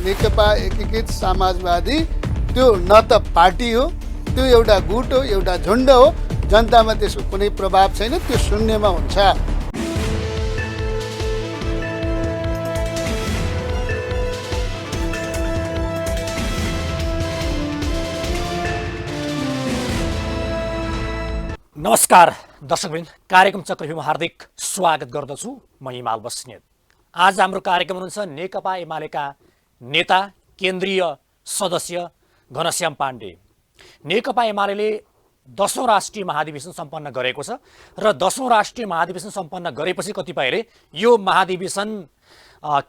नेकपा एकीकृत समाजवादी त्यो न त पार्टी हो, त्यो एउटा गुट हो, एउटा झुन्ड हो। जनतामा त्यसको कुनै प्रभाव छैन, त्यो शून्यमा हुन्छ। नमस्कार दर्शकवृन्द, कार्यक्रम चक्रव्यूहमा हार्दिक स्वागत गर्दछु। म हिमाल बस्नेत। आज हाम्रो कार्यक्रम हुनुहुन्छ नेकपा एमालेका नेता केन्द्रीय सदस्य घनश्याम पाण्डे। नेकपा एमाले 10औं राष्ट्रिय महाधिवेशन सम्पन्न गरेको छ र 10औं राष्ट्रिय महाधिवेशन सम्पन्न गरेपछि कतिपयले यो महाधिवेशन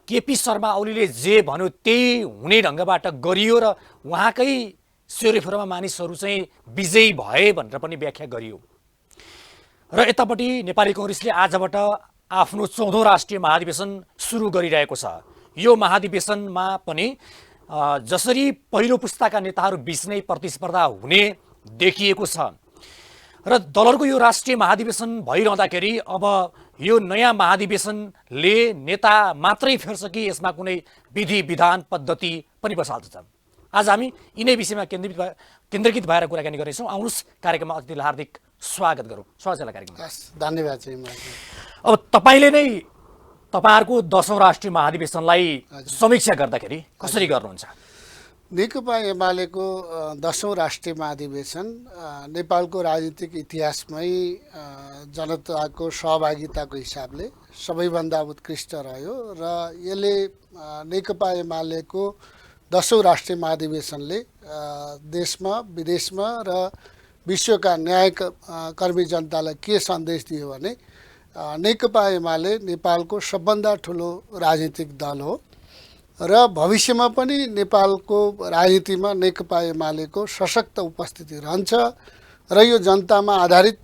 केपी शर्मा ओलीले जे भन्यो त्यही हुने ढङ्गबाट गरियो र उहाँकै सेरोफेरोमा मानिसहरू चाहिँ विजयी भए भनेर पनि व्याख्या गरियो। र यतापट्टि नेपाली कांग्रेसले आजबाट आफ्नो 14औं राष्ट्रिय महाधिवेशन सुरु गरिरहेको छ। यो महाधिवेशनमा पनि जसरी पहिलो पुस्ताका नेताहरू बीच नै प्रतिस्पर्धा हुने देखिएको छ र दलहरूको यो राष्ट्रिय महाधिवेशन भइरहँदाखेरि अब यो नयाँ महाधिवेशनले नेता मात्रै फेर्छ कि यसमा कुनै विधि विधान पद्धति पनि बसाल्छ। आज हामी यिनै विषयमा केन्द्रीकृत भएर कुराकानी गर्नेछौँ। आउनुहोस् कार्यक्रममा अतिथिलाई हार्दिक स्वागत गरौँ। स्वागत छ कार्यक्रममा। धन्यवाद। अब तपाईँले नै तपाईँहरूको 10औं राष्ट्रिय महाधिवेशनलाई समीक्षा गर्दाखेरि कसरी गर्नुहुन्छ? नेकपा एमालेको 10औं राष्ट्रिय महाधिवेशन नेपालको राजनीतिक इतिहासमै जनताको सहभागिताको हिसाबले सबैभन्दा उत्कृष्ट रह्यो र यसले नेकपा एमालेको 10औं राष्ट्रिय महाधिवेशनले देशमा विदेशमा र विश्वका न्यायकर्मी जनतालाई के सन्देश दियो भने नेकपा एमाले नेपालको सबभन्दा ठुलो राजनीतिक दल हो र भविष्यमा पनि नेपालको राजनीतिमा नेकपा एमालेको सशक्त उपस्थिति रहन्छ र यो जनतामा आधारित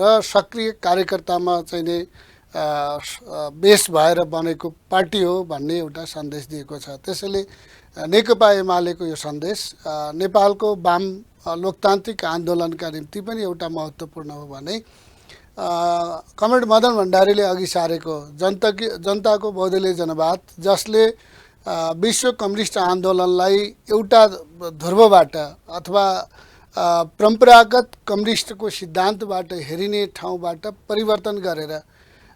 र सक्रिय कार्यकर्तामा चाहिँ नि बेस भएर बनेको पार्टी हो भन्ने एउटा सन्देश दिएको छ। त्यसैले नेकपा एमालेको यो सन्देश नेपालको वाम लोकतान्त्रिक आन्दोलनका निम्ति पनि एउटा महत्त्वपूर्ण हो भने कमरेड मदन भण्डारीले अघि सारेको जनताको बहुदलीय जनवाद, जसले विश्व कम्युनिस्ट आन्दोलनलाई एउटा ध्रुवबाट अथवा परम्परागत कम्युनिस्टको सिद्धान्तबाट हेरिने ठाउँबाट परिवर्तन गरेर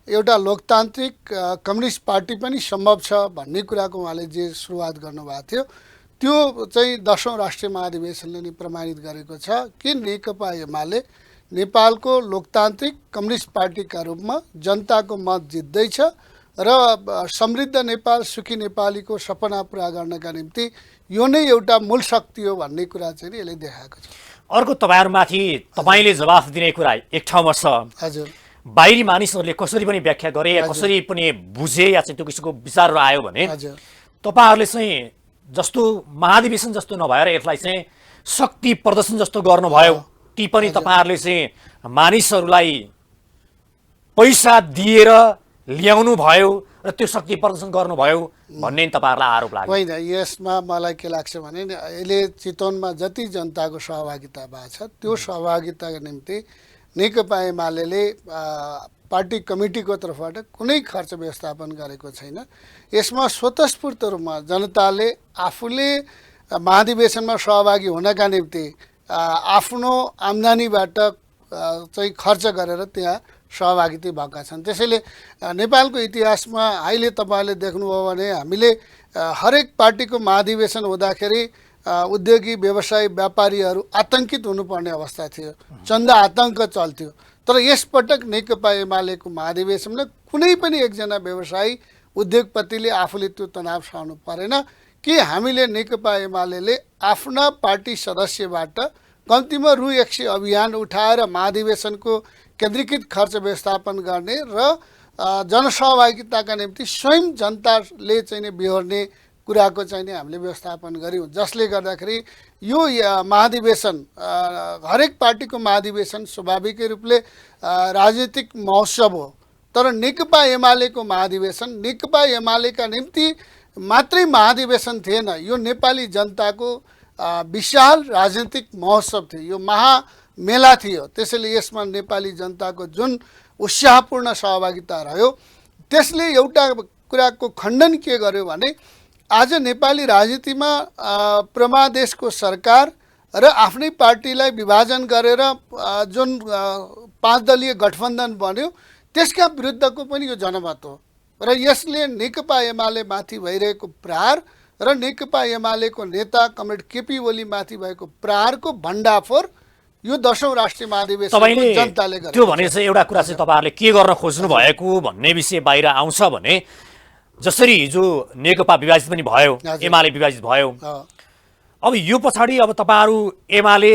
एउटा लोकतान्त्रिक कम्युनिस्ट पार्टी पनि सम्भव छ भन्ने कुराको उहाँले जे सुरुवात गर्नुभएको थियो, त्यो चाहिँ 10औं राष्ट्रिय महाधिवेशनले नै प्रमाणित गरेको छ कि नेकपा एमाले नेपालको लोकतान्त्रिक कम्युनिस्ट पार्टीका रूपमा जनताको मत जित्दैछ र समृद्ध नेपाल, सुखी नेपालीको सपना पुरा गर्नका निम्ति यो नै एउटा मूल शक्ति हो भन्ने कुरा चाहिँ यसले देखाएको छ। अर्को तपाईँहरूमाथि तपाईँले जवाफ दिने कुरा एक ठाउँमा छ। हजुर, बाहिरी मानिसहरूले कसरी पनि व्याख्या गरे या कसरी पनि बुझे या चाहिँ त्यो किसिमको विचारहरू आयो भने तपाईँहरूले चाहिँ जस्तो महाधिवेशन जस्तो नभएर यसलाई चाहिँ शक्ति प्रदर्शन जस्तो गर्नुभयो, ती पनि तपाईँहरूले चाहिँ मानिसहरूलाई पैसा दिएर ल्याउनु भयो र त्यो शक्ति प्रदर्शन गर्नुभयो भन्ने तपाईँहरूलाई आरोप लाग्यो। होइन, यसमा मलाई के लाग्छ भने अहिले चितवनमा जति जनताको सहभागिता भएको छ त्यो सहभागिताको निम्ति नेकपा एमाले पार्टी कमिटीको तर्फबाट कुनै खर्च व्यवस्थापन गरेको छैन। यसमा स्वतस्फूर्त रूपमा जनताले आफूले महाधिवेशनमा सहभागी हुनका निम्ति आफ्नो आम्दानीबाट चाहिँ खर्च गरेर त्यहाँ सहभागिता भएका छन्। त्यसैले नेपालको इतिहासमा अहिले तपाईँले देख्नुभयो भने हामीले हरेक पार्टीको महाधिवेशन हुँदाखेरि उद्योगी, व्यवसायी, व्यापारीहरू आतंकित हुनुपर्ने अवस्था थियो, चन्दा आतङ्क चल्थ्यो। तर यसपटक नेकपा एमालेको महाधिवेशनमा कुनै पनि एकजना व्यवसायी, उद्योगपतिले आफूले त्यो तनाव सहनु परेन कि हामीले नेकपा एमाले आफ्ना पार्टी सदस्यबाट कम्तीमा रु 100 अभियान उठाएर महाधिवेशनको केन्द्रीकृत खर्च व्यवस्थापन गर्ने र जनसहभागिताका निम्ति स्वयं जनताले चाहिँ बिहोर्ने कुराको चाहिँ हामीले व्यवस्थापन गर्यौँ, जसले गर्दाखेरि यो महाधिवेशन हरेक पार्टीको महाधिवेशन स्वाभाविकै रूपले राजनीतिक महोत्सव हो। तर नेकपा एमालेको महाधिवेशन नेकपा एमालेका निम्ति मात्रै महाधिवेशन थिएन, यो नेपाली जनताको विशाल राजनीतिक महोत्सव थियो, यो महामेला थियो। त्यसैले यसमा नेपाली जनताको जुन उत्साहपूर्ण सहभागिता रह्यो त्यसले एउटा कुराको खण्डन के गर्यो भने आज नेपाली राजनीतिमा प्रमादेशको सरकार र आफ्नै पार्टीलाई विभाजन गरेर जुन 5 दलीय गठबन्धन बन्यो त्यसका विरुद्धको पनि यो जनमत हो र यसले नेकपा एमाले माथि भइरहेको प्रहार र नेकपा एमालेको नेता कमरेड केपी ओली माथि भएको प्रहारको भण्डाफोर यो 10औं राष्ट्रिय महाधिवेशनको जनताले गर्यो। त्यो भने चाहिँ एउटा कुरा चाहिँ तपाईहरुले के गर्न खोज्नु भएको भन्ने विषय बाहिर आउँछ भने जसरी हिजो नेकपा विभाजित पनि भयो, एमाले विभाजित भयो, अब यो पछाडि अब तपाईहरु एमाले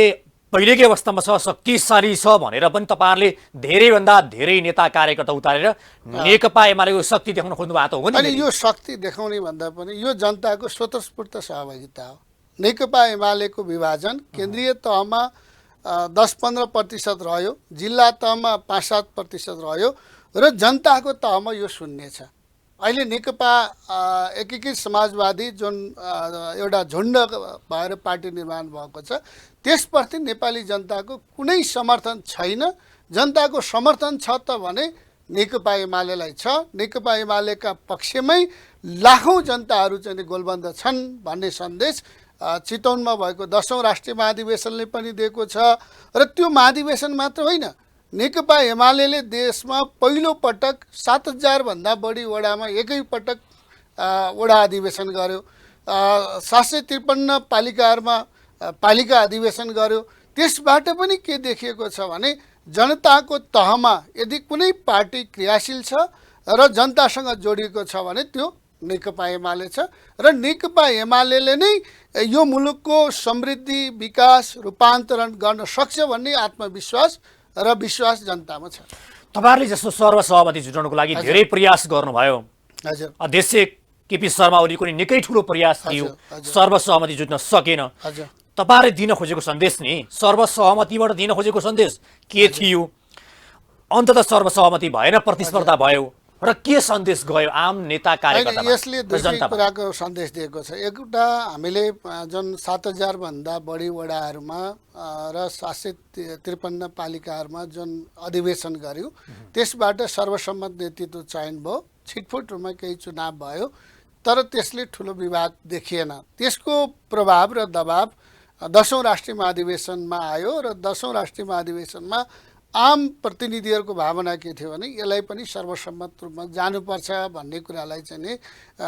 पहिलेकै अवस्थामा छ, शक्तिशाली छ भनेर पनि तपाईहरुले धेरैभन्दा धेरै नेता कार्यकर्ता उतारेर नेकपा एमालेको शक्ति देखाउन खोज्नु भएको हो नि। अनि यो शक्ति देखाउने भन्दा पनि यो जनताको स्वतस्फूर्त सहभागिता हो। नेकपा एमालेको विभाजन केन्द्रीय तहमा 10-15% रह्यो, जिल्ला तहमा 5-7% रह्यो र जनताको तहमा यो शून्य छ। अहिले नेकपा एकीकृत समाजवादी जुन एउटा झुण्ड भएर पार्टी निर्माण भएको छ त्यसप्रति नेपाली जनताको कुनै समर्थन छैन। जनताको समर्थन छ त भने नेकपा एमालेलाई छ। नेकपा एमालेका पक्षमै लाखौं जनताहरू चाहिँ गोलबन्द छन् भन्ने सन्देश चितवनमा भएको 10औं राष्ट्रिय महाधिवेशनले पनि दिएको छ। र त्यो महाधिवेशन मात्र होइन, नेकपा एमालेले देशमा पहिलो पटक 7000 भन्दा बढी वडामा एकै पटक वडा अधिवेशन गर्यो, 753 पालिकाहरूमा पालिका अधिवेशन गर्यो। त्यसबाट पनि के देखिएको छ भने जनताको तहमा यदि कुनै पार्टी क्रियाशील छ र जनतासँग जोडिएको छ भने त्यो नेकपा एमाले छ र नेकपा एमालेले नै यो मुलुकको समृद्धि विकास रूपान्तरण गर्न सक्छ भन्ने आत्मविश्वास र विश्वास जनतामा छ। तपाईहरुले जस्तो सर्वसहमति जुटाउनको लागि धेरै प्रयास गर्नुभयो। हजुर, अध्यक्ष केपी शर्मा ओलीको नि निकै ठूलो प्रयास थियो, सर्वसहमति जुट्न सकेन। हजुर, तपाईहरुले दिन खोजेको सन्देश नि सर्वसहमतिबाट दिन खोजेको सन्देश के थियो? अन्ततः सर्वसहमति भएन, प्रतिस्पर्धा भयो र के सन्देश गयो आम नेता कार्यकर्तामा? यसले दुई कुराको सन्देश दिएको छ। एउटा हामीले जुन 7000 भन्दा बढी वडाहरूमा र 753 पालिकाहरूमा जुन अधिवेशन गर्यो त्यसबाट सर्वसम्मत नेतृत्व चयन भयो। छिटफुट रूपमा केही चुनाव भयो तर त्यसले ठुलो विवाद देखिएन। त्यसको प्रभाव र दबाव 10औं राष्ट्रिय महाधिवेशनमा आयो र 10औं राष्ट्रिय महाधिवेशनमा आम प्रतिनिधिहरूको भावना के थियो भने यसलाई पनि सर्वसम्मत रूपमा जानुपर्छ भन्ने कुरालाई चाहिँ नि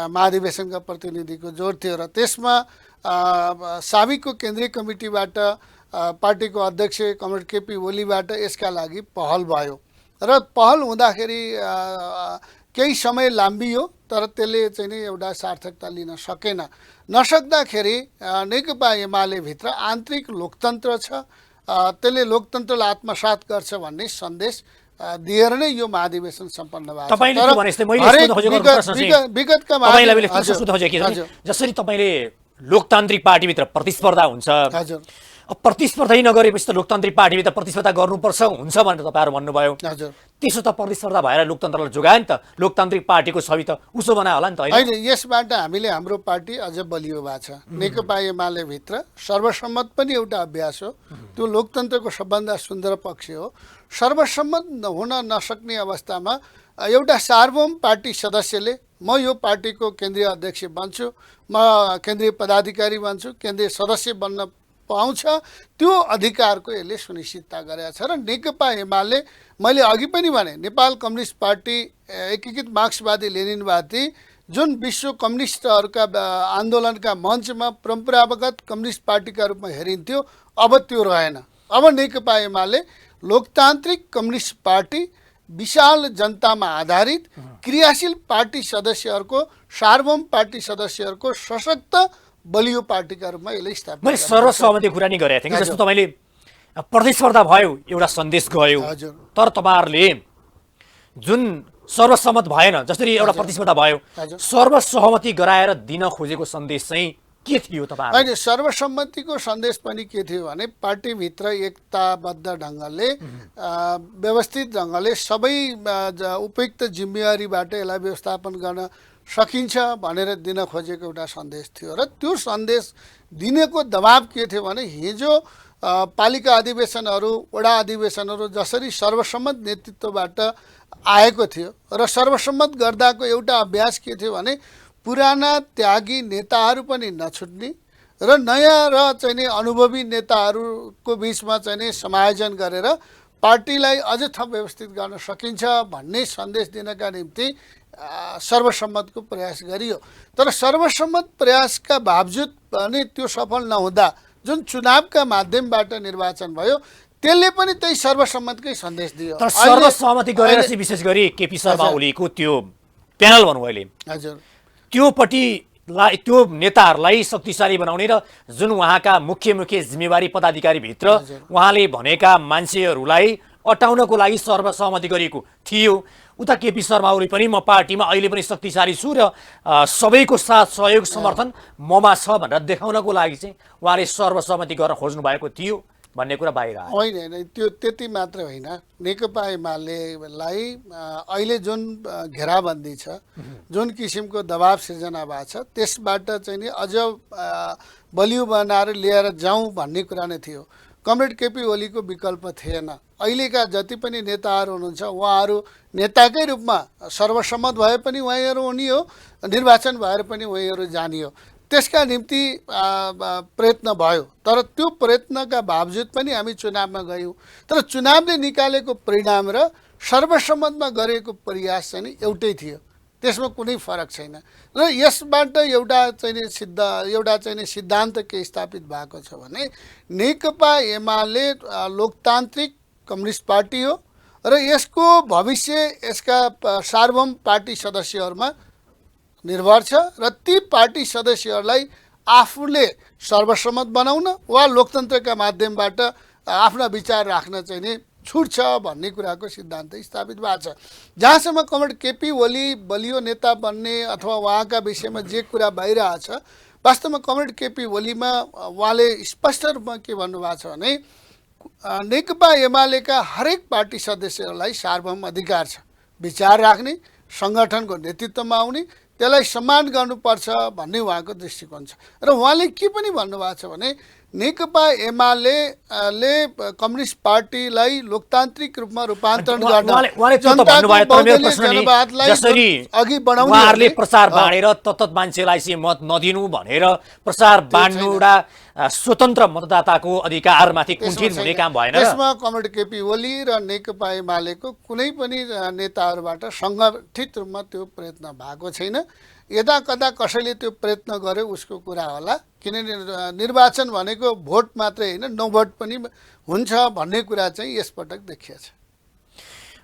महाधिवेशनका प्रतिनिधिको जोड थियो र त्यसमा साबिकको केन्द्रीय कमिटीबाट पार्टीको अध्यक्ष कमरेड केपी ओलीबाट यसका लागि पहल भयो र पहल हुँदाखेरि केही समय लाम्बियो तर त्यसले चाहिँ नि एउटा सार्थकता लिन सकेन। नसक्दाखेरि नेकपा एमाले भित्र आन्तरिक लोकतन्त्र छ, त्यसले लोकतन्त्रलाई आत्मसात गर्छ भन्ने सन्देश दिएर नै यो महाधिवेशन सम्पन्न भएको छ। जसरी तपाईले लोकतान्त्रिक पार्टीभित्र प्रतिस्पर्धा हुन्छ, प्रतिस्पर्धा नगरेपछि त लोकतान्त्रिक पार्टीभित्र प्रतिस्पर्धा गर्नुपर्छ हुन्छ भनेर तपाईहरु भन्नुभयो। त्यसो त प्रतिस्पर्धा भएर लोकतन्त्रलाई जोगायो नि त, लोकतान्त्रिक पार्टीको छवि त उसो बनायो होला नि त। होइन, यसबाट हामीले हाम्रो पार्टी अझ बलियो भएको छ। नेकपा एमाले भित्र सर्वसम्मत पनि एउटा अभ्यास हो, त्यो लोकतन्त्रको सबभन्दा सुन्दर पक्ष हो। सर्वसम्मत हुन नसक्ने अवस्थामा एउटा सार्वभौम पार्टी सदस्यले म यो पार्टीको केन्द्रीय अध्यक्ष बन्छु, म केन्द्रीय पदाधिकारी बन्छु, केन्द्रीय सदस्य बन्न पाउँछ, त्यो अधिकारको यसले सुनिश्चितता गरेको छ। र नेकपा एमाले मैले अघि पनि भने नेपाल कम्युनिस्ट पार्टी एकीकृत मार्क्सवादी लेनिनवादी जुन विश्व कम्युनिस्टहरूका आन्दोलनका मञ्चमा परम्परागत कम्युनिस्ट पार्टीका रूपमा हेरिन्थ्यो अब त्यो रहेन। अब नेकपा एमाले लोकतान्त्रिक कम्युनिस्ट पार्टी, विशाल जनतामा आधारित क्रियाशील पार्टी सदस्यहरूको, सार्वभौम पार्टी सदस्यहरूको सशक्त बलियो पार्टीका रूपमा यसले स्थापित। मैले सर्वसहमति कुरा नि गरेको थिएँ। जस्तो तपाईले प्रतिस्पर्धा भयो, एउटा सन्देश गयो, तर तपाईहरुले जुन सर्वसम्मत भएन, जसरी एउटा प्रतिस्पर्धा भयो, सर्वसहमति गराएर दिन खोजेको सन्देश चाहिँ के थियो तपाईहरु? हैन, सर्वसम्मतिको सन्देश पनि के थियो भने पार्टीभित्र एकताबद्ध ढङ्गले व्यवस्थित ढङ्गले सबै उपयुक्त जिम्मेवारीबाट यसलाई व्यवस्थापन गर्न सकिन्छ भनेर दिन खोजेको एउटा सन्देश थियो। र त्यो सन्देश दिनेको दबाब के थियो भने हिजो पालिका अधिवेशनहरू, वडा अधिवेशनहरू जसरी सर्वसम्मत नेतृत्वबाट आएको थियो र सर्वसम्मत गर्दाको एउटा अभ्यास के थियो भने पुराना त्यागी नेताहरू पनि नछुट्ने र नयाँ र चाहिँ नि अनुभवी नेताहरूको बिचमा चाहिँ नि समायोजन गरेर पार्टीलाई अझ थप व्यवस्थित गर्न सकिन्छ भन्ने सन्देश दिनका निम्ति सर्वसम्मतको प्रयास गरियो। तर सर्वसम्मत प्रयासका बावजुद पनि त्यो सफल नहुँदा जुन चुनावका माध्यमबाट निर्वाचन भयो त्यसले पनि त्यही सर्वसम्मतकै सन्देश दियो। तर सर्वसहमति गरेर चाहिँ विशेष गरी केपी शर्मा ओलीको त्यो प्यानल भन्नु अहिले हजुर त्यो नेताहरूलाई शक्तिशाली बनाउने र जुन उहाँका मुख्य जिम्मेवारी पदाधिकारीभित्र उहाँले भनेका मान्छेहरूलाई अटाउनको लागि सर्वसहमति गरिएको थियो। उता केपी शर्मा ओली पनि म पार्टीमा अहिले पनि शक्तिशाली छु र सबैको साथ सहयोग समर्थन ममा छ भनेर देखाउनको लागि चाहिँ उहाँले सर्वसहमति गर्न खोज्नु भएको थियो भन्ने कुरा बाहिर आयो। होइन त्यो त्यति मात्र होइन, नेकपा एमालेलाई अहिले जुन घेराबन्दी छ, जुन किसिमको दबाब सिर्जना भएको छ त्यसबाट चाहिँ नि अझ बलियो बनाएर लिएर जाउँ भन्ने कुरा नै थियो। कमरेड केपी ओलीको विकल्प थिएन। अहिलेका जति पनि नेताहरू हुनुहुन्छ उहाँहरू नेताकै रूपमा सर्वसम्मत भए पनि उहाँहरू हुने हो, निर्वाचन भएर पनि उहाँहरू जाने हो। त्यसका निम्ति प्रयत्न भयो, तर त्यो प्रयत्नका बावजुद पनि हामी चुनावमा गयौँ। तर चुनावले निकालेको परिणाम र सर्वसम्मतमा गरेको प्रयास चाहिँ नि एउटै थियो, त्यसमा कुनै फरक छैन। र यसबाट एउटा चाहिँ सिद्धान्त के स्थापित भएको छ भने नेकपा एमाले लोकतान्त्रिक कम्युनिस्ट पार्टी हो र यसको भविष्य यसका सार्वभौम पार्टी सदस्यहरूमा निर्भर छ र ती पार्टी सदस्यहरूलाई आफूले सर्वसम्मत बनाउन वा लोकतन्त्रका माध्यमबाट आफ्ना विचार राख्न चाहिँ नि छुट छ भन्ने कुराको सिद्धान्त स्थापित भएको छ। जहाँसम्म कमरेड केपी ओली बलियो नेता बन्ने अथवा उहाँका विषयमा जे कुरा बाहिर आछ, वास्तवमा कमरेड केपी ओलीमा उहाँले स्पष्ट रूपमा के भन्नुभएको छ भने नेकपा एमालेका हरेक पार्टी सदस्यहरूलाई सार्वभौम अधिकार छ विचार राख्ने, सङ्गठनको नेतृत्वमा आउने, त्यसलाई सम्मान गर्नुपर्छ भन्ने उहाँको दृष्टिकोण छ। र उहाँले के पनि भन्नुभएको छ भने नेकपा एमाले कम्युनिस्ट पार्टीलाई लोकतान्त्रिक रूपमा रूपान्तरण गर्न जनतालाई अघि बढाउने उहाँहरूले प्रचार बाँडेर तत्त मान्छेलाई चाहिँ मत नदिनु भनेर प्रचार बाँड्नु एउटा स्वतन्त्र मतदाताको अधिकारमाथि कुण्ठित हुने काम भएन। त्यसमा कमरेड केपी ओली र नेकपा एमालेको कुनै पनि नेताहरूबाट सङ्गठित रूपमा त्यो प्रयत्न भएको छैन। यदा कदा कसैले त्यो प्रयत्न गर्यो उसको कुरा होला, किनभने निर्वाचन भनेको भोट मात्रै होइन, नो भोट पनि हुन्छ भन्ने कुरा चाहिँ यसपटक देखिएछ।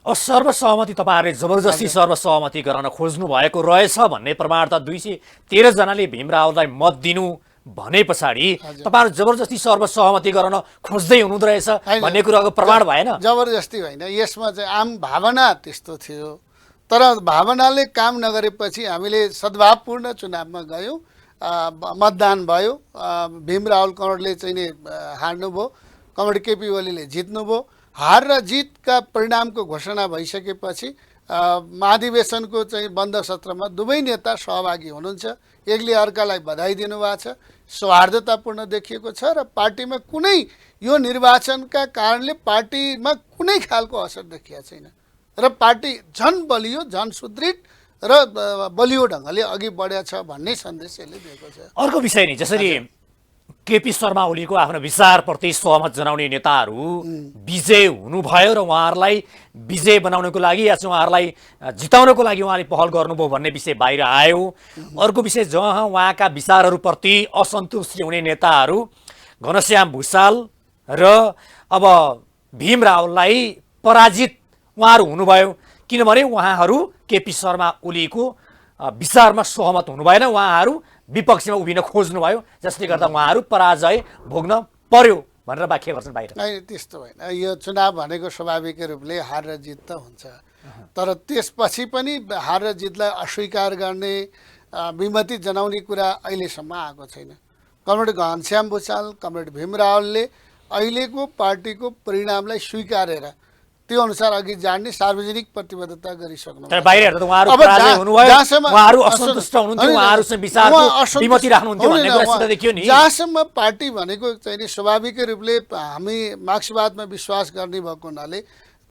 अब सर्वसहमति तपाईँहरूले जबरजस्ती सर्वसहमति गराउन खोज्नु भएको रहेछ भन्ने प्रमाण त 213 जनाले भीम रावललाई मत दिनु भने पछाडि तपाईँहरू जबरजस्ती सर्वसहमति गराउन खोज्दै हुनुहुँदो रहेछ भन्ने कुराको प्रमाण भएन? जबरजस्ती होइन, यसमा चाहिँ आम भावना त्यस्तो थियो। तर भावनाले काम नगरेपछि हामीले सद्भावपूर्ण चुनावमा गयौँ, मतदान भयो, भीम रावल कमरेडले चाहिँ नि हार्नुभयो, कमरेड केपी ओलीले जित्नुभयो। हार र जितका परिणामको घोषणा भइसकेपछि महाधिवेशनको चाहिँ बन्द सत्रमा दुवै नेता सहभागी हुनुहुन्छ। एकले अर्कालाई बधाई दिनुभएको छ, सौहार्दतापूर्ण देखिएको छ र पार्टीमा कुनै यो निर्वाचनका कारणले पार्टीमा कुनै खालको असर देखिएको छैन र पार्टी झन बलियो, झन सुदृढ र बलियो ढङ्गले अघि बढेको छ भन्ने सन्देश यसले दिएको छ। अर्को विषय नि जसरी केपी शर्मा ओलीको आफ्नो विचारप्रति सहमत जनाउने नेताहरू विजय हुनुभयो र उहाँहरूलाई विजय बनाउनको लागि या चाहिँ उहाँहरूलाई जिताउनको लागि उहाँले पहल गर्नुभयो भन्ने विषय बाहिर आयो। अर्को विषय जहाँ उहाँका विचारहरूप्रति असन्तुष्टि हुने नेताहरू घनश्याम भुषाल र अब भीम रावललाई पराजित उहाँहरू हुनुभयो, किनभने उहाँहरू केपी शर्मा ओलीको विचारमा सहमत हुनु भएन, उहाँहरू विपक्षमा उभिन खोज्नुभयो, जसले गर्दा उहाँहरू पराजय भोग्न पर्यो भनेर व्याख्या गर्छन् बाहिर। होइन, त्यस्तो होइन। यो चुनाव भनेको स्वाभाविक रूपले हार र जित त हुन्छ, तर त्यसपछि पनि हार र जितलाई अस्वीकार गर्ने, विमति जनाउने कुरा अहिलेसम्म आएको छैन। कमरेड घनश्याम भुषाल, कमरेड भीम रावलले अहिलेको पार्टीको परिणामलाई स्वीकारेर त्यो अनुसार अघि जाने सार्वजनिक प्रतिबद्धता गरिसक्नु। तर बाहिर हेर्दा उहाँहरू पराजय हुनुभयो, उहाँहरू असन्तुष्ट हुनुहुन्थ्यो, उहाँहरूसँग विचारको विमति राख्नुहुन्थ्यो भन्ने कुरा सिधा देखियो नि। जहाँसम्म पार्टी भनेको चाहिँ स्वाभाविक रूपले हामी मार्क्सवादमा विश्वास गर्ने भएको हुनाले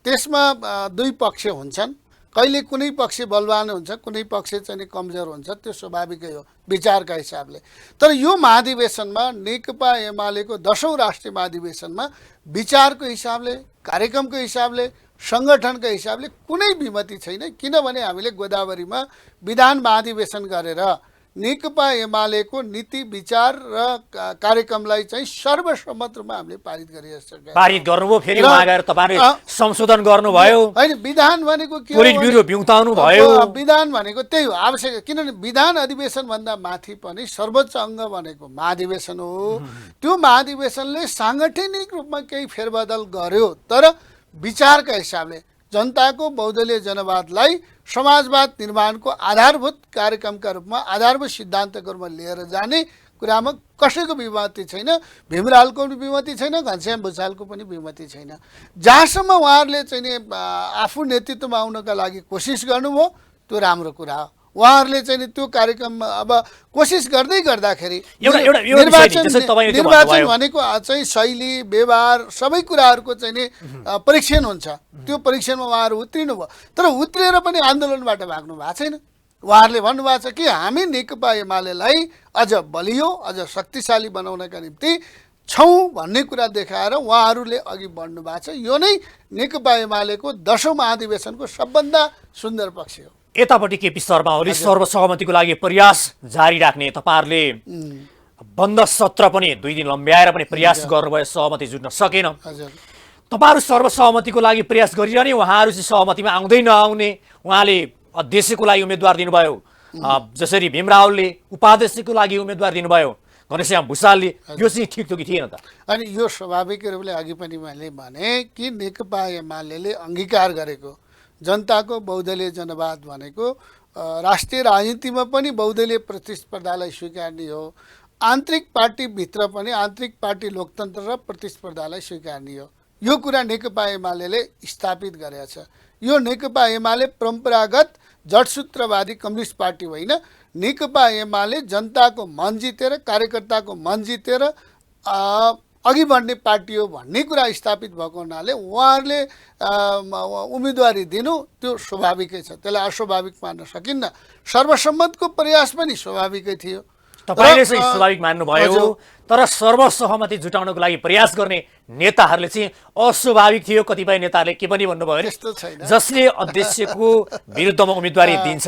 त्यसमा दुई पक्ष हुन्छन्। कहिले कुनै पक्ष बलवान हुन्छ, कुनै पक्ष चाहिँ कमजोर हुन्छ, त्यो स्वाभाविकै हो विचारका हिसाबले। तर यो महाधिवेशनमा नेकपा एमालेको 10औं राष्ट्रिय महाधिवेशनमा विचारको हिसाबले, कार्यक्रमको हिसाबले, सङ्गठनका हिसाबले कुनै विमति छैन। किनभने हामीले गोदावरीमा विधान महाधिवेशन गरेर नेकपा एमालेको नीति विचार र कार्यक्रमलाई चाहिँ सर्वसम्मत रूपमा हामीले पारित गरिसकेका पारित गर्नुभयो, फेरि उहाँ गएर तपाईँले संशोधन गर्नुभयो, होइन। विधान भनेको के हो पोलिट ब्युरो बिउताउनु भयो। विधान भनेको त्यही हो आवश्यक, किनभने विधान अधिवेशन भन्दा माथि पनि सर्वोच्च अङ्ग भनेको महाधिवेशन हो। त्यो महाधिवेशनले साङ्गठनिक रूपमा केही फेरबदल गर्यो, तर विचारका हिसाबले जनताको बहुदलीय जनवादलाई समाजवाद निर्माणको आधारभूत कार्यक्रमका रूपमा, आधारभूत सिद्धान्तको रूपमा लिएर जाने कुरामा कसैको विमति छैन। भीमरालको पनि विमति छैन, घनश्याम भुषालको पनि विमति छैन। जहाँसम्म उहाँहरूले चाहिँ आफू नेतृत्वमा आउनका लागि कोसिस गर्नुभयो त्यो राम्रो कुरा हो। उहाँहरूले चाहिँ त्यो कार्यक्रम अब कोसिस गर्दै गर्दाखेरि निर्वाचन भनेको चाहिँ शैली, व्यवहार सबै कुराहरूको चाहिँ परीक्षण हुन्छ। त्यो परीक्षणमा उहाँहरू उत्रिनु भयो, तर उत्रिएर पनि आन्दोलनबाट भाग्नु भएको छैन। उहाँहरूले भन्नुभएको छ कि हामी नेकपा एमालेलाई अझ बलियो, अझ शक्तिशाली बनाउनका निम्ति छौँ भन्ने कुरा देखाएर उहाँहरूले अघि बढ्नु भएको छ। यो नै नेकपा एमालेको 10औं महाधिवेशनको सबभन्दा सुन्दर पक्ष हो। यतापट्टि केपी शर्मा ओली सर्वसहमतिको लागि प्रयास जारी राख्ने, तपाईँहरूले बन्द सत्र पनि 2 दिन लम्ब्याएर पनि प्रयास गर्नुभयो, सहमति जुट्न सकेन। तपाईँहरू सर्वसहमतिको लागि प्रयास गरिरहने, उहाँहरू चाहिँ सहमतिमा आउँदै नआउने। उहाँले अध्यक्षको लागि उम्मेदवार दिनुभयो, जसरी भीमरावले उपाध्यक्षको लागि उम्मेदवार दिनुभयो, घनश्याम भुषालले। यो चाहिँ ठिक थियो कि थिएन त? अनि यो स्वाभाविक रूपले अघि पनि मैले भने कि नेकपा एमाले अङ्गीकार गरेको जनताको बहुदलीय जनवाद भनेको राष्ट्रिय राजनीतिमा पनि बहुदलीय प्रतिस्पर्धालाई स्वीकार्ने हो, आन्तरिक पार्टीभित्र पनि आन्तरिक पार्टी लोकतन्त्र र प्रतिस्पर्धालाई स्वीकार्ने हो। यो कुरा नेकपा एमाले स्थापित गरेको छ। यो नेकपा एमाले परम्परागत जडसूत्रवादी कम्युनिस्ट पार्टी होइन। नेकपा एमाले जनताको मन जितेर, कार्यकर्ताको मन जितेर अघि बढ्ने पार्टी हो भन्ने कुरा स्थापित भएको हुनाले उहाँहरूले उम्मेदवारी दिनु त्यो स्वाभाविकै छ, त्यसलाई अस्वाभाविक मान्न सकिन्न। सर्वसम्मतको प्रयास पनि स्वाभाविकै थियो। तपाईँले चाहिँ स्वाभाविक मान्नुभयो, तर सर्वसहमति जुटाउनको लागि प्रयास गर्ने नेताहरूले चाहिँ अस्वाभाविक थियो। कतिपय नेताहरूले के पनि भन्नुभयो भने त्यस्तो छैन, जसले अध्यक्षको विरुद्धमा उम्मेदवारी दिन्छ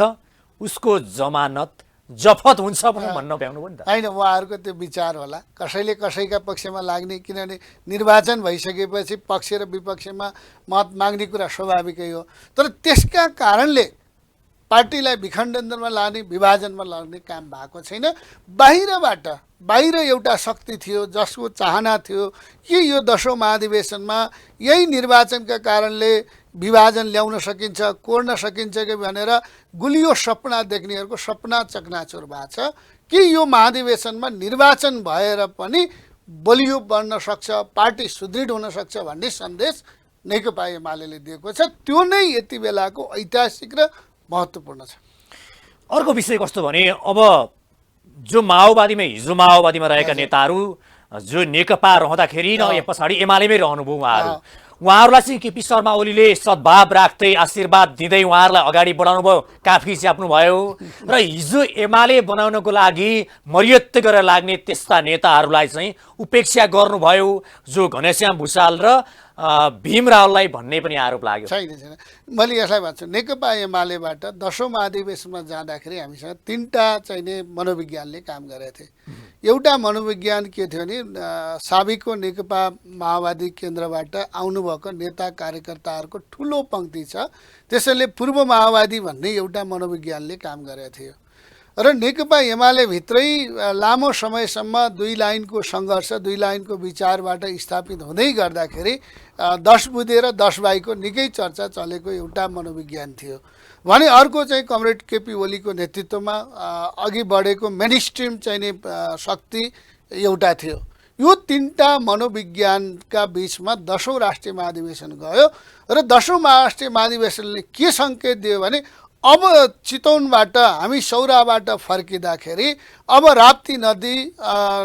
उसको जमानत जफत हुन्छ भनेर भन्न भ्याउनु भयो नि त? होइन, उहाँहरूको त्यो विचार होला। कसैले कसैका पक्षमा लाग्ने, किनभने निर्वाचन भइसकेपछि पक्ष र विपक्षमा मत माग्ने कुरा स्वाभाविकै हो। तर त्यसका कारणले पार्टीलाई विखण्डनमा लाने, विभाजनमा लाने काम भएको छैन। बाहिर एउटा शक्ति थियो जसको चाहना थियो कि यो 10औं महाधिवेशनमा यही निर्वाचनका कारणले विभाजन ल्याउन सकिन्छ, कोर्न सकिन्छ कि भनेर गुलियो सपना देख्नेहरूको सपना चकनाचुर भएको छ कि यो महाधिवेशनमा निर्वाचन भएर पनि बलियो बन्न सक्छ, पार्टी सुदृढ हुन सक्छ भन्ने सन्देश नेकपा एमाले दिएको छ। त्यो नै यति बेलाको ऐतिहासिक र महत्त्वपूर्ण छ। अर्को विषय कस्तो भने अब जो हिजो माओवादीमा रहेका नेताहरू जो नेकपा रहँदाखेरि न पछाडि एमालेमै रहनुभयो, उहाँहरूलाई चाहिँ केपी शर्मा ओलीले सद्भाव राख्दै आशीर्वाद दिँदै उहाँहरूलाई अगाडि बढाउनु भयो, काफी च्याप्नु भयो र हिजो एमाले बनाउनको लागि मर्यादा गरेर लाग्ने त्यस्ता नेताहरूलाई चाहिँ उपेक्षा गर्नुभयो, जो घनश्याम भुषाल र भीमरावलाई भन्ने पनि आरोप लाग्यो। छैन, मैले यसलाई भन्छु, नेकपा एमालेबाट 10औं महाधिवेशनमा जाँदाखेरि हामीसँग 3टा चाहिने मनोविज्ञानले काम गरेका थिए। एउटा मनोविज्ञान के थियो भने साबिकको नेकपा माओवादी केन्द्रबाट आउनुभएको नेता कार्यकर्ताहरूको ठुलो पङ्क्ति छ, त्यसैले पूर्व माओवादी भन्ने एउटा मनोविज्ञानले काम गरेको थियो। र नेकपा एमाले भित्रै लामो समयसम्म 2 लाइनको सङ्घर्ष, 2 लाइनको विचारबाट स्थापित हुँदै गर्दाखेरि 10 बुधे र 10 भाइको निकै चर्चा चलेको एउटा मनोविज्ञान थियो भने अर्को चाहिँ कमरेड केपी ओलीको नेतृत्वमा अघि बढेको मेनस्ट्रिम चाहिने शक्ति एउटा थियो। यो 3टा मनोविज्ञानका बीचमा 10औं राष्ट्रिय महाधिवेशन गयो र 10औं राष्ट्रिय महाधिवेशनले के सङ्केत दियो भने अब चितवनबाट हामी सौराबाट फर्किँदाखेरि अब राप्ती नदी,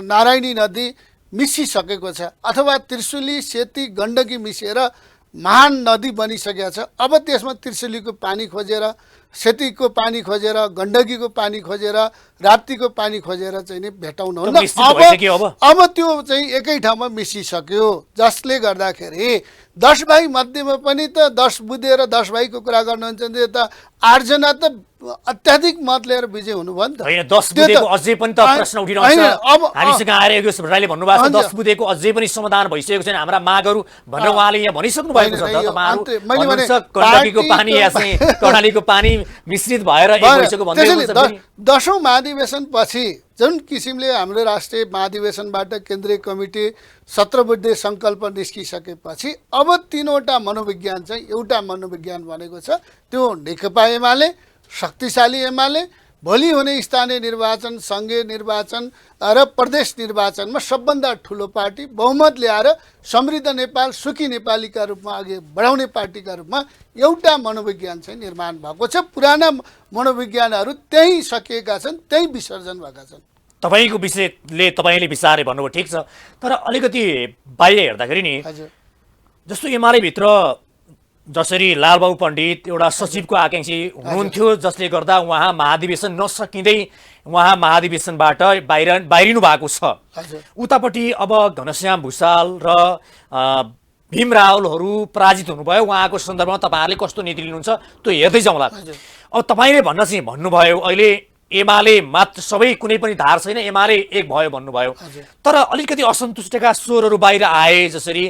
नारायणी नदी मिसिसकेको छ, अथवा त्रिशुली, सेती, गण्डकी मिसेर महान नदी बनिसकेको छ। अब त्यसमा त्रिशुलीको पानी खोजेर, सेतीको पानी खोजेर, गण्डकीको पानी खोजेर, राप्तीको पानी खोजेर चाहिँ नि भेटाउनु त्यो मिश्रित भइसक्यो अब। अब त्यो चाहिँ एकै ठाउँमा मिसिसक्यो, जसले गर्दाखेरि 10 भाइ मध्येमा पनि त 10 बुधे र 10 भाइको कुरा गर्नुहुन्छ भने त 8 जना त अत्याधिक मत लिएर विजय हुनुभयो नि त। होइन 10 बुधेको अझै पनि त प्रश्न उठिरहन्छ। हामीसँग आएर योगेश भट्टराईले भन्नुभएको छ 10 बुधेको अझै पनि समाधान भइसकेको छैन हाम्रा मागहरू भनेर उहाँले यहाँ भनिसक्नु भएको छ। तपाईँहरू गण्डकीको पानी या चाहिँ कर्णालीको पानी मिश्रित भएर एक भइसक्यो भन्दै हुनुहुन्छ। 10औं महाधिवेशन पछि जुन किसिमले हाम्रो राष्ट्रिय महाधिवेशनबाट केन्द्रीय कमिटी 17 बुद्धे सङ्कल्प निस्किसकेपछि अब 3वटा मनोविज्ञान चाहिँ एउटा मनोविज्ञान भनेको छ, त्यो नेकपा एमाले, शक्तिशाली एमाले, भोलि हुने स्थानीय निर्वाचन, सङ्घीय निर्वाचन र प्रदेश निर्वाचनमा सबभन्दा ठुलो पार्टी बहुमत ल्याएर समृद्ध नेपाल, सुखी नेपालीका रूपमा अघि बढाउने पार्टीका रूपमा एउटा मनोविज्ञान चाहिँ निर्माण भएको छ। पुराना मनोविज्ञानहरू त्यही सकिएका छन्, त्यही विसर्जन भएका छन्। तपाईँको विषयले तपाईँले विचारे भन्नुभयो ठिक छ, तर अलिकति बाहिर हेर्दाखेरि नि जस्तो एमालेभित्र जसरी लालबाबु पण्डित एउटा सचिवको आकाङ्क्षी हुनुहुन्थ्यो, जसले गर्दा उहाँ महाधिवेशन नसकिँदै उहाँ महाधिवेशनबाट बाहिरिनु भएको छ। उतापट्टि अब घनश्याम भुषाल र भीम रावलहरू पराजित हुनुभयो। उहाँको सन्दर्भमा तपाईँहरूले कस्तो नीति लिनुहुन्छ त्यो हेर्दै जाउँला। अब तपाईँले भन्नुभयो अहिले एमाले मात्र सबै कुनै पनि धार छैन, एमाले एक भयो भन्नुभयो, तर अलिकति असन्तुष्टका स्वरहरू बाहिर आए। जसरी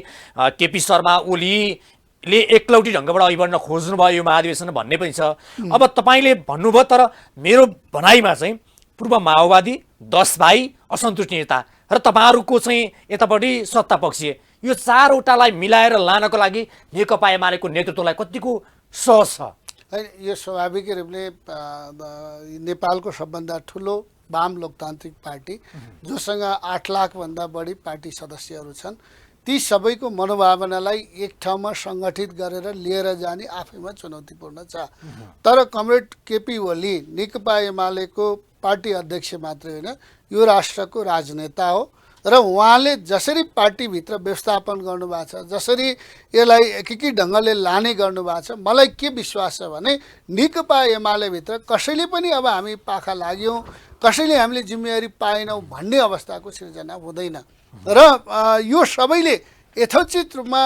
केपी शर्मा ओलीले एकलौटी ढङ्गबाट अघि बढ्न खोज्नुभयो यो महाधिवेशन भन्ने पनि छ। अब तपाईँले भन्नुभयो, तर मेरो भनाइमा चाहिँ पूर्व माओवादी, 10 भाइ, असन्तुष्ट नेता र तपाईँहरूको चाहिँ यतापट्टि सत्तापक्षीय, यो 4वटालाई मिलाएर लानको लागि नेकपा एमालेको नेतृत्वलाई कतिको सहज छ? यो स्वाभाविक रूपले नेपालको सबभन्दा ठुलो वाम लोकतान्त्रिक पार्टी जोसँग 8 लाखभन्दा बढी पार्टी सदस्यहरू छन्, ती सबैको मनोभावनालाई एक ठाउँमा सङ्गठित गरेर लिएर जाने आफैमा चुनौतीपूर्ण छ। तर कमरेड केपी ओली नेकपा एमालेको पार्टी अध्यक्ष मात्रै होइन, यो राष्ट्रको राजनेता हो र उहाँले जसरी पार्टीभित्र व्यवस्थापन गर्नुभएको छ, जसरी यसलाई एकीकृत ढङ्गले लाने गर्नुभएको छ, मलाई के विश्वास छ भने नेकपा एमालेभित्र कसैले पनि अब हामी पाखा लाग्यौँ, कसैले हामीले जिम्मेवारी पाएनौँ भन्ने अवस्थाको सिर्जना हुँदैन र यो सबैले यथोचित रूपमा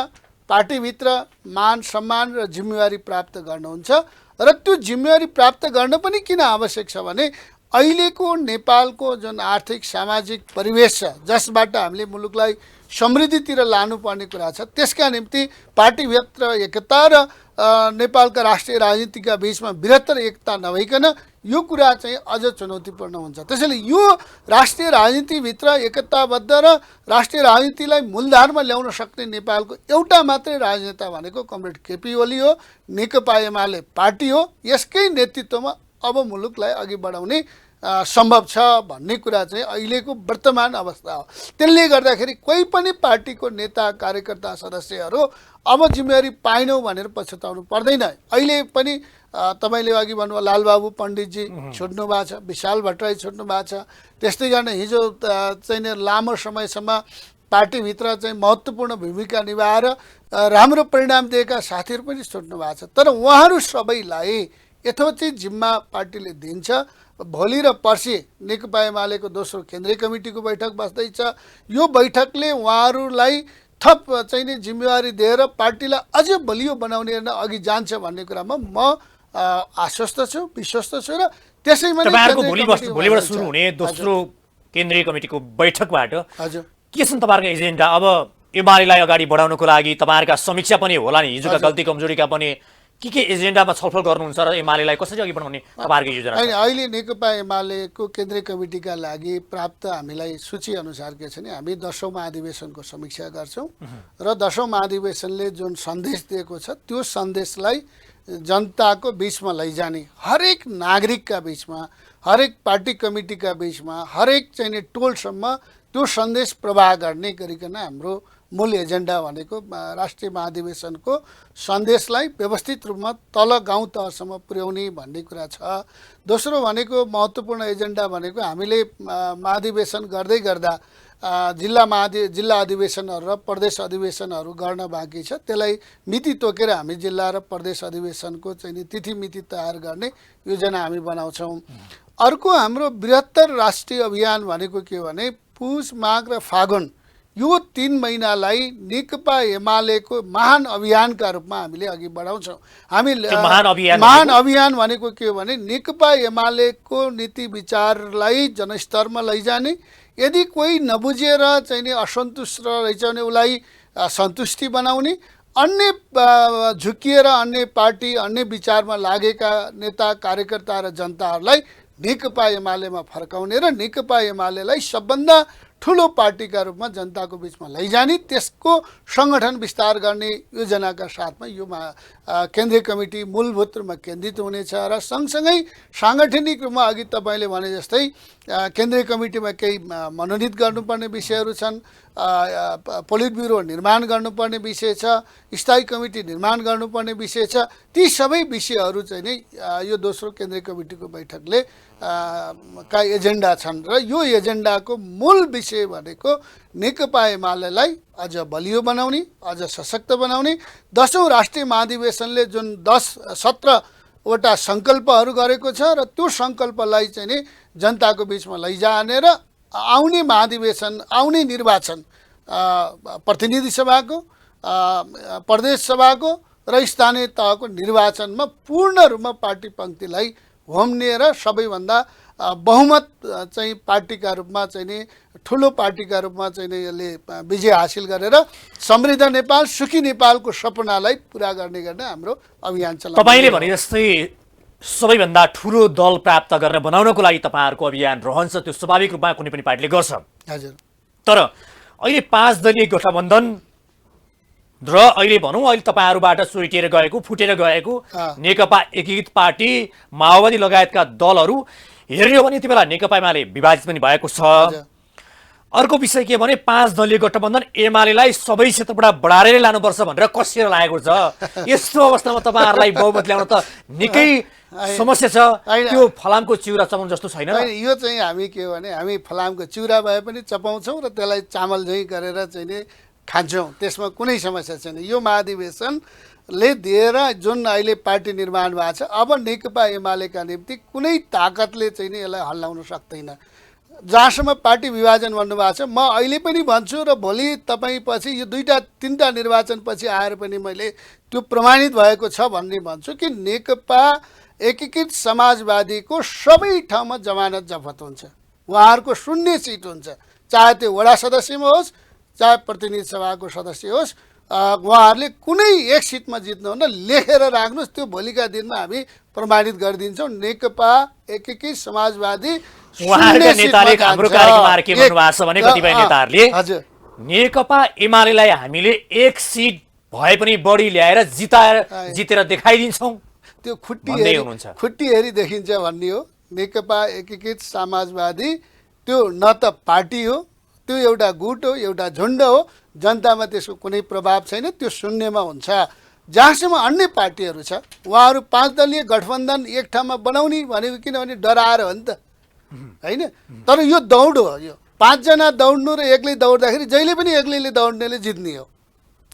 पार्टीभित्र मान सम्मान र जिम्मेवारी प्राप्त गर्नुहुन्छ। र त्यो जिम्मेवारी प्राप्त गर्न पनि किन आवश्यक छ भने अहिलेको नेपालको जुन आर्थिक सामाजिक परिवेश छ, जसबाट हामीले मुलुकलाई समृद्धितिर लानुपर्ने कुरा छ, त्यसका निम्ति पार्टीभित्र एकता र नेपालका राष्ट्रिय राजनीतिका बीचमा बृहत्तर एकता नभइकन यो कुरा चाहिँ अझ चुनौतीपूर्ण हुन्छ। त्यसैले यो राष्ट्रिय राजनीतिभित्र एकताबद्ध र राष्ट्रिय राजनीतिलाई मूलधारमा ल्याउन सक्ने नेपालको एउटा मात्रै राजनेता भनेको कमरेड केपी ओली हो, नेकपा एमाले पार्टी हो। यसकै नेतृत्वमा अब मुलुकलाई अघि बढाउने सम्भव छ भन्ने कुरा चाहिँ अहिलेको वर्तमान अवस्था हो। त्यसले गर्दाखेरि कोही पनि पार्टीको नेता, कार्यकर्ता, सदस्यहरू अब जिम्मेवारी पाएनौँ भनेर पछुताउनु पर्दैन। अहिले पनि तपाईँले अघि भन्नुभयो लालबाबु पण्डितजी छुट्नु भएको छ, विशाल भट्टराई छुट्नु भएको छ, त्यस्तै गर्न हिजो चाहिँ लामो समयसम्म पार्टीभित्र चाहिँ महत्त्वपूर्ण भूमिका निभाएर राम्रो परिणाम दिएका साथीहरू पनि छुट्नु भएको छ। तर उहाँहरू सबैलाई यथोचित जिम्मा पार्टीले दिन्छ। भोलि र पर्सि नेकपा एमालेको दोस्रो केन्द्रीय कमिटीको बैठक बस्दैछ। यो बैठकले उहाँहरूलाई थप चाहिँ नि जिम्मेवारी दिएर पार्टीलाई अझ बलियो बनाउने अघि जान्छ भन्ने कुरामा म आश्वस्त छु, विश्वस्त छु। र त्यसैमा भोलिबाट सुरु हुने दोस्रो केन्द्रीय कमिटीको बैठकबाट हजुर के छन् तपाईँहरूको एजेन्डा? अब एमालेलाई अगाडि बढाउनको लागि तपाईँहरूका समीक्षा पनि होला नि, हिजोका गल्ती कमजोरीका पनि के एजेन्डामा छलफल गर्नुहुन्छ र एमालेलाई कसरी अघि बढाउने तपाईँहरूको योजना? अहिले नेकपा एमालेको केन्द्रीय कमिटीका लागि प्राप्त हामीलाई सूची अनुसार के छ भने हामी 10औं महाधिवेशनको समीक्षा गर्छौँ र 10औं महाधिवेशनले जुन सन्देश दिएको छ त्यो सन्देशलाई जनताको बिचमा लैजाने, हरेक नागरिकका बिचमा, हरेक पार्टी कमिटीका बिचमा, हरेक चाहिँ टोलसम्म त्यो सन्देश प्रवाह गर्ने गरिकन हाम्रो मूल एजेन्डा भनेको राष्ट्रिय महाधिवेशनको सन्देशलाई व्यवस्थित रूपमा तल गाउँ तहसम्म पुर्याउने भन्ने कुरा छ। दोस्रो भनेको महत्त्वपूर्ण एजेन्डा भनेको हामीले महाधिवेशन गर्दै गर्दा जिल्ला अधिवेशनहरू र प्रदेश अधिवेशनहरू गर्न बाँकी छ। त्यसलाई मिति तोकेर हामी जिल्ला र प्रदेश अधिवेशनको चाहिँ तिथि मिति तयार गर्ने योजना हामी बनाउँछौँ। अर्को हाम्रो बृहत्तर राष्ट्रिय अभियान भनेको के भने पुष माघ र फागुन यो 3 महिनालाई नेकपा एमालेको महान अभियानका रूपमा हामीले अघि बढाउँछौँ। हामी महान अभियान भनेको के हो भने नेकपा एमालेको नीति विचारलाई जनस्तरमा लैजाने, यदि कोही नबुझेर चाहिँ नि असन्तुष्ट रहेछ भने उसलाई सन्तुष्टि बनाउने, अन्य झुकिएर अन्य पार्टी अन्य विचारमा लागेका नेता कार्यकर्ता र जनताहरूलाई नेकपा एमालेमा फर्काउने र नेकपा एमालेलाई सबभन्दा ठुलो पार्टीका रूपमा जनताको बिचमा लैजाने, त्यसको सङ्गठन विस्तार गर्ने योजनाका साथमा यो केन्द्रीय कमिटी मूलभूत रूपमा केन्द्रित हुनेछ। र सँगसँगै साङ्गठनिक रूपमा अघि तपाईँले भने जस्तै केन्द्रीय कमिटीमा केही मनोनित गर्नुपर्ने विषयहरू छन्, पोलिट ब्युरो निर्माण गर्नुपर्ने विषय छ, स्थायी कमिटी निर्माण गर्नुपर्ने विषय छ। ती सबै विषयहरू चाहिँ नै यो दोस्रो केन्द्रीय कमिटीको बैठकले का एजेन्डा छन् र यो एजेन्डाको मूल विषय भनेको नेकपा एमालेलाई अझ बलियो बनाउने, अझ सशक्त बनाउने। 10औं राष्ट्रिय महाधिवेशनले जुन 17वटा सङ्कल्पहरू गरेको छ र त्यो सङ्कल्पलाई चाहिँ नि जनताको बिचमा लैजाने र आउने महाधिवेशन आउने निर्वाचन प्रतिनिधि सभाको, प्रदेश सभाको र स्थानीय तहको निर्वाचनमा पूर्ण रूपमा पार्टी पङ्क्तिलाई होम्ने र सबैभन्दा बहुमत चाहिँ पार्टीका रूपमा चाहिँ नि ठुलो पार्टीका रूपमा चाहिँ नि यसले विजय हासिल गरेर समृद्ध नेपाल सुखी नेपालको सपनालाई पुरा गर्ने हाम्रो अभियान चलाउँछ। तपाईँले भने जस्तै सबैभन्दा ठुलो दल प्राप्त गरेर बनाउनको लागि तपाईँहरूको अभियान रहन्छ, त्यो स्वाभाविक रूपमा कुनै पनि पार्टीले गर्छ। हजुर। तर अहिले 5 दलीय गठबन्धन र अहिले भनौँ अहिले तपाईँहरूबाट चुइटिएर गएको फुटेर गएको नेकपा एकीकृत पार्टी माओवादी लगायतका दलहरू हेर्ने हो भने यति बेला नेकपा एमाले विभाजित पनि भएको छ। अर्को विषय के भने 5 दलीय गठबन्धन एमालेलाई सबै क्षेत्रबाट बढारेर लानुपर्छ भनेर कसिएर लागेको छ। यस्तो अवस्थामा तपाईँहरूलाई बहुमत ल्याउन त निकै समस्या छ। त्यो फलामको चिउरा चपाउनु जस्तो छैन। यो चाहिँ हामी के हो भने हामी फलामको चिउरा भए पनि चपाउँछौँ र त्यसलाई चामल झैँ गरेर चाहिँ नि खान्छौँ, त्यसमा कुनै समस्या छैन। यो महाधिवेशनले दिएर जुन अहिले पार्टी निर्माण भएको छ, अब नेकपा एमालेका निम्ति कुनै ताकतले चाहिँ नि यसलाई हल्लाउन सक्दैन। जहाँसम्म पार्टी विभाजन भन्नुभएको छ, म अहिले पनि भन्छु र भोलि तपाईँ पछि यो 2-3टा निर्वाचन पछि आएर पनि मैले त्यो प्रमाणित भएको छ भन्ने भन्छु कि नेकपा एकीकृत समाजवादीको सबै ठाउँमा जमानत जफत हुन्छ, उहाँहरूको 0 सिट हुन्छ, चाहे त्यो वडा सदस्यमा होस् चाहे प्रतिनिधि सभाको सदस्य होस्। उहाँहरूले कुनै एक सिटमा जित्नुहुन्न, लेखेर राख्नुहोस्, त्यो भोलिका दिनमा हामी प्रमाणित गरिदिन्छौँ। नेकपा एकीकृत समाजवादी नेकपा एमालेलाई हामीले 1 सिट भए पनि बढी ल्याएर जितेर देखाइदिन्छौँ, त्यो खुट्टी हेरी देखिन्छ भन्ने हो। नेकपा एकीकृत समाजवादी त्यो न त पार्टी हो, त्यो एउटा गुट हो, एउटा झुन्ड हो, जनतामा त्यसको कुनै प्रभाव छैन, त्यो शून्यमा हुन्छ। जहाँसम्म अन्य पार्टीहरू छ उहाँहरू 5 दलीय गठबन्धन एक ठाउँमा बनाउने भनेको किनभने डराएर हो नि त, होइन? तर यो दौड हो, यो 5 जना दौड्नु र एक्लै दौड्दाखेरि जहिले पनि एक्लैले दौड्नेले जित्ने हो।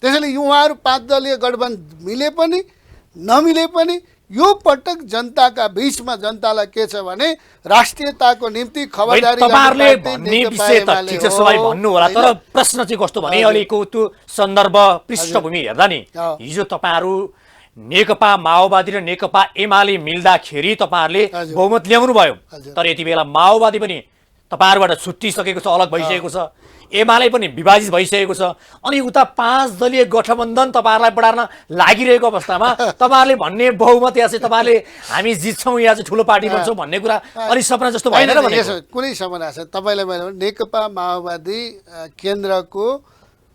त्यसैले उहाँहरू 5 दलीय गठबन्धन मिले पनि नमिले पनि यो पटक जनताका बीचमा जनतालाई के छ भने राष्ट्रियताको निम्ति खबरदारी तपाईहरुले भन्ने विषय त ठीक छ सबै भन्नु होला, तर प्रश्न चाहिँ कस्तो भने अहिलेको त्यो सन्दर्भ पृष्ठभूमि हेर्दा नि हिजो तपाईहरु नेकपा माओवादी र नेकपा एमाले मिल्दाखेरि तपाईहरुले बहुमत ल्याउनु भयो, तर यति बेला माओवादी पनि तपाईहरुबाट छुट्टिसकेको छ, अलग भइसकेको छ, एमाले पनि विभाजित भइसकेको छ, अनि उता 5 दलीय गठबन्धन तपाईहरुलाई बढार्न लागिरहेको अवस्थामा तपाईहरुले भन्ने बहुमत या चाहिँ तपाईहरुले हामी जित्छौं या चाहिँ ठुलो पार्टी बन्छौं भन्ने कुरा अलि सपना जस्तो भएन र भने कुनै सपना छ। तपाईलाई मैले नेकपा माओवादी केन्द्रको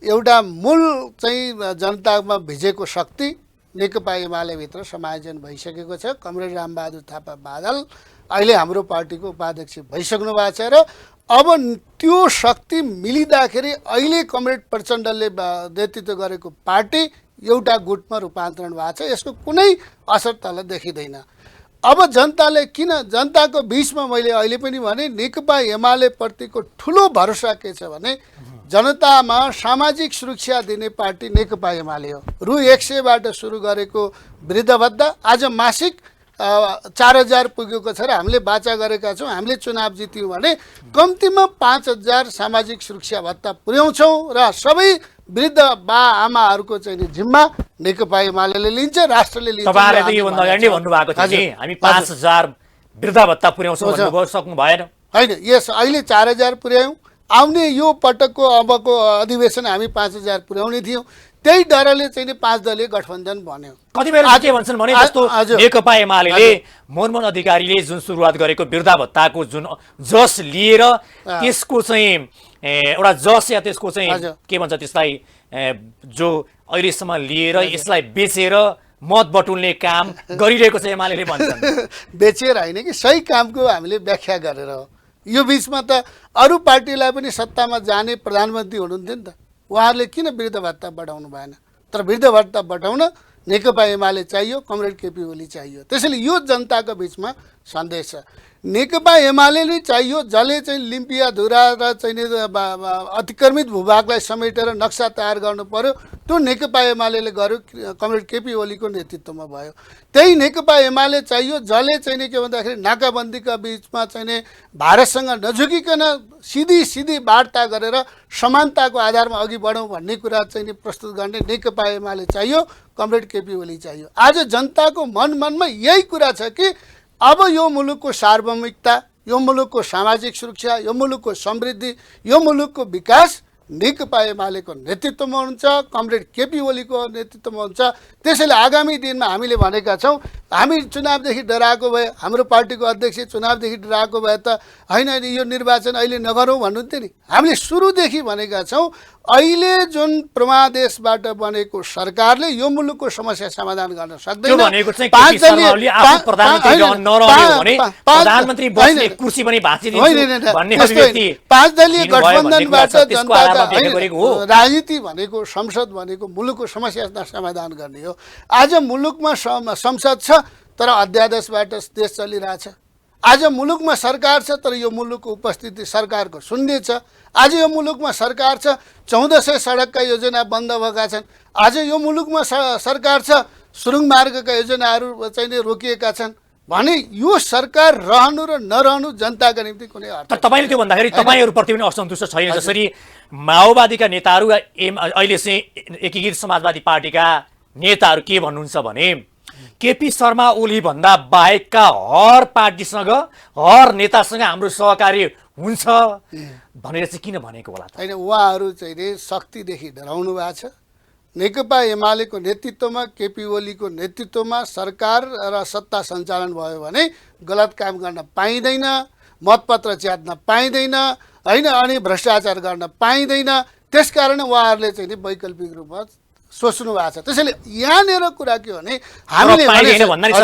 एउटा मूल चाहिँ जनतामा भिजेको शक्ति नेकपा एमाले भित्र समायोजन भइसकेको छ। कमरेड रामबहादुर थापा बादल अहिले हाम्रो पार्टीको उपाध्यक्ष भइसक्नु भएको छ र अब त्यो शक्ति मिलिँदाखेरि अहिले कमरेड प्रचण्डले नेतृत्व गरेको पार्टी एउटा गुटमा रूपान्तरण भएको छ। यसको कुनै असर तल देखिँदैन। अब जनताले किन, जनताको बिचमा मैले अहिले पनि भने नेकपा एमाले प्रतिको ठुलो भरोसा के छ भने जनतामा सामाजिक सुरक्षा दिने पार्टी नेकपा एमाले हो। रु 100बाट सुरु गरेको वृद्ध भत्ता आज मासिक 4000 पुगेको छ र हामीले बाचा गरेका छौँ। हामीले चुनाव जित्यौँ भने कम्तीमा 5000 सामाजिक सुरक्षा भत्ता पुर्याउँछौँ र सबै वृद्ध बा आमाहरूको चाहिँ जिम्मा नेकपा एमाले लिन्छ, राष्ट्रले लिन्छ। तपाईँले त योभन्दा अगाडि नै भन्नुभएको थियो नि हामी 5000 वृद्ध भत्ता पुर्याउँछौँ भन्नुभयो, सक्नु भएन। होइन, यस अहिले 4000 पुर्यायौँ। आउने यो पटकको अबको अधिवेशन हामी 5000 पुर्याउने थियौँ। त्यही डरले चाहिँ 5 दलीय गठबन्धन बन्यो। कतिपय के भन्छन् भने जस्तो नेकपा एमाले मनमोहन अधिकारीले जुन सुरुवात गरेको वृद्ध भत्ताको जुन जस लिएर त्यसको चाहिँ एउटा जस या त्यसको चाहिँ के भन्छ त्यसलाई जो अहिलेसम्म लिएर यसलाई बेचेर मत बटुल्ने काम गरिरहेको छ एमाले भन्छन्। बेचेर होइन कि सही कामको हामीले व्याख्या गरेर हो। यो बिचमा त अरू पार्टीलाई पनि सत्तामा जाने प्रधानमन्त्री हुनुहुन्थ्यो नि त, उहाँहरूले किन वृद्ध भत्ता बढाउनु भएन? तर वृद्ध भत्ता बढाउन नेकपा एमाले चाहियो, कमरेड केपी ओली चाहियो। त्यसैले यो जनताको बिचमा सन्देश छ। नेकपा एमाले नै चाहियो जसले चाहिँ लिम्पिया धुरा र चाहिँ अतिक्रमित भूभागलाई समेटेर नक्सा तयार गर्नु पर्यो। त्यो नेकपा एमाले गर्यो, कमरेड केपी ओलीको नेतृत्वमा भयो। त्यही नेकपा एमाले चाहियो जसले चाहिँ के भन्दाखेरि नाकाबन्दीका बिचमा चाहिँ भारतसँग नझुकिकन सिधी वार्ता गरेर समानताको आधारमा अघि बढौँ भन्ने कुरा चाहिँ प्रस्तुत गर्ने नेकपा एमाले चाहियो, कमरेड केपी ओली चाहियो। आज जनताको मनमा यही कुरा छ कि अब यो मुलुकको सार्वभौमिकता, यो मुलुकको सामाजिक सुरक्षा, यो मुलुकको समृद्धि, यो मुलुकको विकास नेकपा एमालेको नेतृत्वमा हुन्छ, कमरेड केपी ओलीको नेतृत्वमा हुन्छ। त्यसैले आगामी दिनमा हामीले भनेका छौँ, हामी चुनावदेखि डराएको भए, हाम्रो पार्टीको अध्यक्ष चुनावदेखि डराएको भए त होइन यो निर्वाचन अहिले नगरौँ भन्नुहुन्थ्यो नि। हामीले सुरुदेखि भनेका छौँ अहिले जुन प्रमादेशबाट बनेको सरकारले यो मुलुकको समस्या समाधान गर्न सक्दैन। पाँच दलीय गठबन्धनबाट राजनीति भनेको, संसद भनेको मुलुकको समस्या समाधान गर्ने हो। आज मुलुकमा संसद छ तर अध्यादेशबाट देश चलिरहेछ। आज मुलुकमा सरकार छ तर यो मुलुकको उपस्थिति सरकारको शून्य छ। आज यो मुलुकमा सरकार छ, 1400 सडकका योजना बन्द भएका छन्। आज यो मुलुकमा सरकार छ, सुरुङ मार्गका योजनाहरू चाहिँ रोकिएका छन् भने यो सरकार रहनु र नरहनु जनताका निम्ति कुनै अर्थ। तपाईँले त्यो भन्दाखेरि तपाईँहरूप्रति पनि असन्तुष्ट छैन? जसरी माओवादीका नेताहरू अहिले चाहिँ एकीकृत समाजवादी पार्टीका नेताहरू के भन्नुहुन्छ भने केपी शर्मा ओली भन्दा बाहेकका हर पार्टीसँग, हर नेतासँग हाम्रो सहकारी हुन्छ भनेर चाहिँ किन भनेको होला त? होइन, उहाँहरू चाहिँ शक्तिदेखि डराउनु भएको छ। नेकपा एमालेको नेतृत्वमा, केपी ओलीको नेतृत्वमा सरकार र सत्ता सञ्चालन भयो भने गलत काम गर्न पाइँदैन, मतपत्र च्यात्न पाइँदैन, होइन, अनि भ्रष्टाचार गर्न पाइँदैन। त्यसकारण उहाँहरूले चाहिँ वैकल्पिक रूपमा सोच्नु भएको छ। त्यसैले यहाँनिर कुरा के हो भने हामीले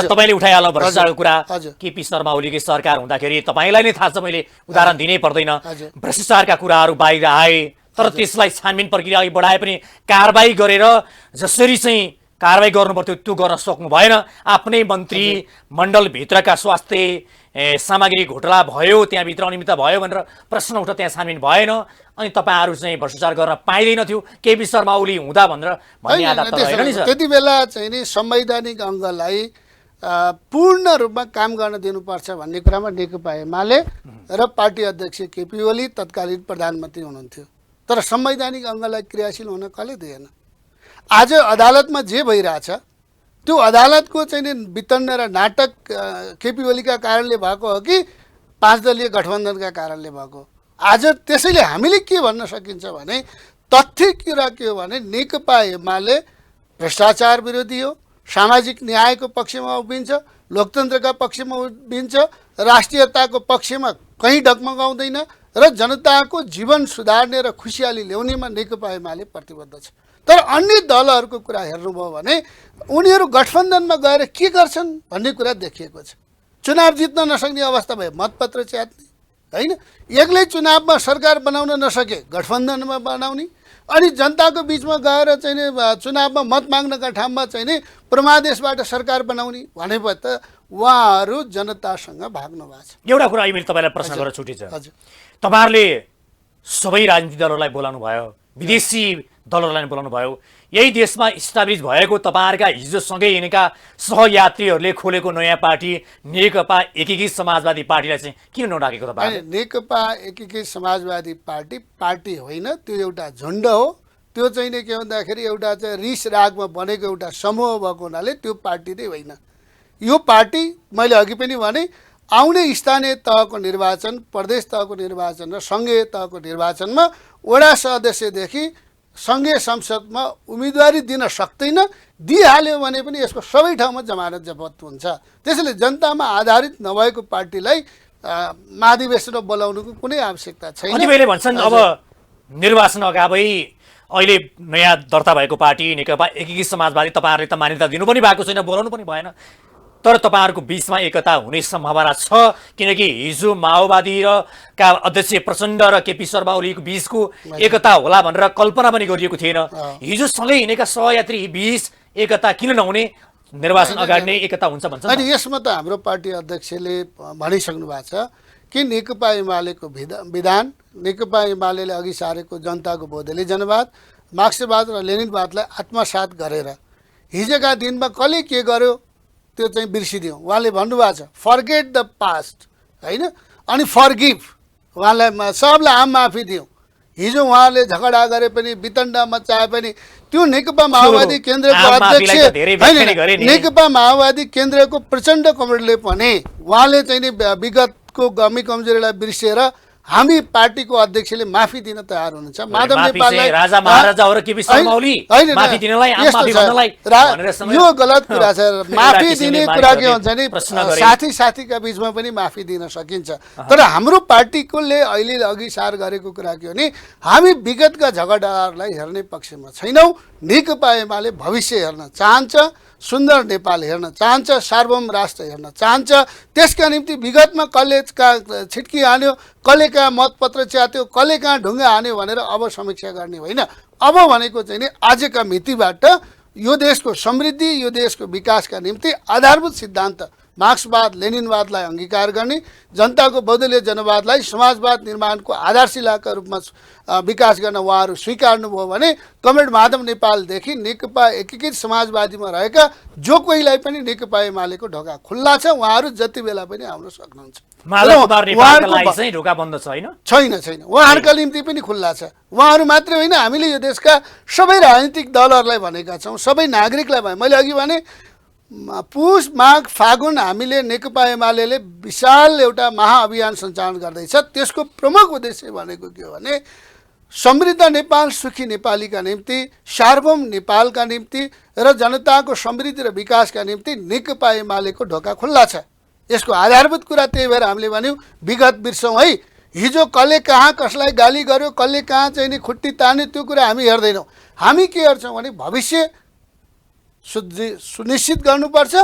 तपाईँले उठाइहाल्नु भ्रष्टाचारको कुरा। केपी शर्मा ओलीकै सरकार हुँदाखेरि तपाईँलाई नै थाहा छ, मैले उदाहरण दिनै पर्दैन, भ्रष्टाचारका कुराहरू बाहिर आए तर त्यसलाई छानबिन प्रक्रिया अघि बढाए पनि कारबाही गरेर जसरी चाहिँ कारबाही गर्नुपर्थ्यो त्यो गर्न सक्नु भएन। आफ्नै मन्त्री मण्डलभित्रका स्वास्थ्य सामग्री घोटाला भयो, त्यहाँभित्र अनियमितता भयो भनेर प्रश्न उठ्दा त्यहाँ छानबिन भएन। अनि तपाईँहरू चाहिँ भ्रष्टाचार गर्न पाइँदैन थियो केपी शर्मा ओली हुँदा भनेर भन्ने आधार त होइन नि सर? त्यति बेला चाहिँ नि संवैधानिक अङ्गलाई पूर्ण रूपमा काम गर्न दिनुपर्छ भन्ने कुरामा नेकपा एमाले र पार्टी अध्यक्ष केपी ओली तत्कालीन प्रधानमन्त्री हुनुहुन्थ्यो। तर संवैधानिक अङ्गलाई क्रियाशील हुन कसले दिएन? आज अदालतमा जे भइरहेछ त्यो अदालतको चाहिँ वितण्ड र नाटक केपी ओलीका कारणले भएको हो कि 5 दलीय गठबन्धनका कारणले भएको? आज त्यसैले हामीले के भन्न सकिन्छ भने तथ्य कुरा के हो भने नेकपा एमाले भ्रष्टाचार विरोधी हो, सामाजिक न्यायको पक्षमा उभिन्छ, लोकतन्त्रका पक्षमा उभिन्छ, राष्ट्रियताको पक्षमा कहीँ डगमगाउँदैन र जनताको जीवन सुधार्ने र खुसियाली ल्याउनेमा नेकपा एमाले प्रतिबद्ध छ। तर अन्य दलहरूको कुरा हेर्नुभयो भने उनीहरू गठबन्धनमा गएर के गर्छन् भन्ने कुरा देखिएको छ। चुनाव जित्न नसक्ने अवस्था भए मतपत्र च्यात्ने, होइन। एक्लै चुनावमा सरकार बनाउन नसके गठबन्धनमा बनाउने, अनि जनताको बिचमा गएर चाहिँ नि चुनावमा मत माग्नका ठाउँमा चाहिँ नि प्रमादेशबाट सरकार बनाउने भनेपछि त उहाँहरू जनतासँग भाग्नु भएको छ। एउटा कुरा अहिले तपाईँलाई प्रश्न गरेर छुट्टिन्छ। हजुर, तपाईँहरूले सबै राजनीतिक दलहरूलाई बोलाउनु भयो, विदेशी दलहरूलाई बोलाउनु भयो, यही देशमा इस्टाब्लिस भएको तपाईँहरूका हिजोसँगै हिँडेका सहयात्रीहरूले खोलेको नयाँ पार्टी नेकपा एकीकृत समाजवादी पार्टीलाई चाहिँ किन नडाकेको तपाईँ? नेकपा एकीकृत समाजवादी पार्टी होइन, त्यो एउटा झुन्ड हो। त्यो चाहिँ नि के भन्दाखेरि एउटा चाहिँ रिस रागमा बनेको एउटा समूह भएको हुनाले त्यो पार्टी नै होइन। यो पार्टी मैले अघि पनि भने आउने स्थानीय तहको निर्वाचन, प्रदेश तहको निर्वाचन र सङ्घीय तहको निर्वाचनमा वडा सदस्यदेखि सङ्घीय संसदमा उम्मेदवारी दिन सक्दैन, दिइहाल्यो भने पनि यसको सबै ठाउँमा जमानत जफत हुन्छ। त्यसैले जनतामा आधारित नभएको पार्टीलाई महाधिवेशनमा बोलाउनुको कुनै आवश्यकता छैन। कतिपयले भन्छन् अब निर्वाचन अगावै अहिले नयाँ दर्ता भएको पार्टी नेकपा एकीकृत समाजवादी तपाईँहरूले त मान्यता दिनु पनि भएको छैन, बोलाउनु पनि भएन, तर तपाईँहरूको बिचमा एकता हुने सम्भावना छ, किनकि हिजो माओवादी र का अध्यक्ष प्रचण्ड र केपी शर्मा ओलीको बिचको एकता होला भनेर कल्पना पनि गरिएको थिएन। हिजो सँगै हिँडेका सहयात्री बिच एकता किन नहुने? निर्वाचन अगाडि नै एकता हुन्छ भन्छ। अनि यसमा त हाम्रो पार्टी अध्यक्षले भनिसक्नु भएको छ कि नेकपा एमालेको विधान, नेकपा एमाले अघि सारेको जनताको बौद्धले जनवाद, मार्क्सवाद र लेनिनवादलाई आत्मसात गरेर हिजोका दिनमा कसले के गर्यो त्यो चाहिँ बिर्सिदिउँ। उहाँले भन्नुभएको छ फर्गेट द पास्ट, होइन, अनि फर्गिभ, उहाँलाई सबलाई आम माफी दिउँ। हिजो उहाँले झगडा गरे पनि, वितण्डा मचाए पनि, त्यो नेकपा माओवादी केन्द्रको अध्यक्ष होइन, नेकपा माओवादी केन्द्रको प्रचण्ड कमरेडले पनि उहाँले चाहिँ नि विगतको कमी कमजोरीलाई बिर्सिएर हामी पार्टीको अध्यक्षले माफी दिन तयार हुनुहुन्छ। माधव नेपाललाई राजा महाराजाहरू केपी शर्मा ओली माफी दिनलाई आम माफी भन्नलाई यो गलत कुरा छ। माफी दिने कुरा के हुन्छ नि, साथी साथीका बिचमा पनि माफी दिन सकिन्छ। तर हाम्रो पार्टीकोले अहिले अघि सार गरेको कुरा के हो नि, हामी विगतका झगडाहरूलाई हेर्ने पक्षमा छैनौँ। नेकपा एमाले भविष्य हेर्न चाहन्छ, सुन्दर नेपाल हेर्न चाहन्छ, सार्वभौम राष्ट्र हेर्न चाहन्छ। त्यसका निम्ति विगतमा कसले कहाँ छिट्की हान्यो, कसले कहाँ मतपत्र च्यात्यो, कसले कहाँ ढुङ्गा हान्यो भनेर अब समीक्षा गर्ने होइन। अब भनेको चाहिँ नि आजका मितिबाट यो देशको समृद्धि, यो देशको विकासका निम्ति आधारभूत सिद्धान्त मार्क्सवाद लेनिनवादलाई अङ्गीकार गर्ने, जनताको बौद्धले जनवादलाई समाजवाद निर्माणको आधारशिलाका रूपमा विकास गर्न उहाँहरू स्वीकार्नुभयो भने कमरेड माधव नेपालदेखि नेकपा एकीकृत समाजवादीमा रहेका जो कोहीलाई पनि नेकपा एमालेको ढोका खुल्ला छ, उहाँहरू जति बेला पनि आउन सक्नुहुन्छ। छैन, उहाँहरूका निम्ति पनि खुल्ला छ। उहाँहरू मात्रै होइन, हामीले यो देशका सबै राजनीतिक दलहरूलाई भनेका छौँ, सबै नागरिकलाई भने। मैले अघि भने पुष माघ फागुन हामीले नेकपा एमाले विशाल एउटा महाअभियान सञ्चालन गर्दैछ। त्यसको प्रमुख उद्देश्य भनेको के हो भने समृद्ध नेपाल, सुखी नेपालीका निम्ति, सार्वभौम नेपालका निम्ति र जनताको समृद्धि र विकासका निम्ति नेकपा एमालेको ढोका खुल्ला छ। यसको आधारभूत कुरा त्यही भएर हामीले भन्यौँ विगत बिर्सौँ है। हिजो कसले कहाँ कसलाई गाली गर्यो, कसले कहाँ चाहिँ नि खुट्टी तान्यो, त्यो कुरा हामी हेर्दैनौँ। हामी के हेर्छौँ भने भविष्य सुनिश्चित गर्नुपर्छ।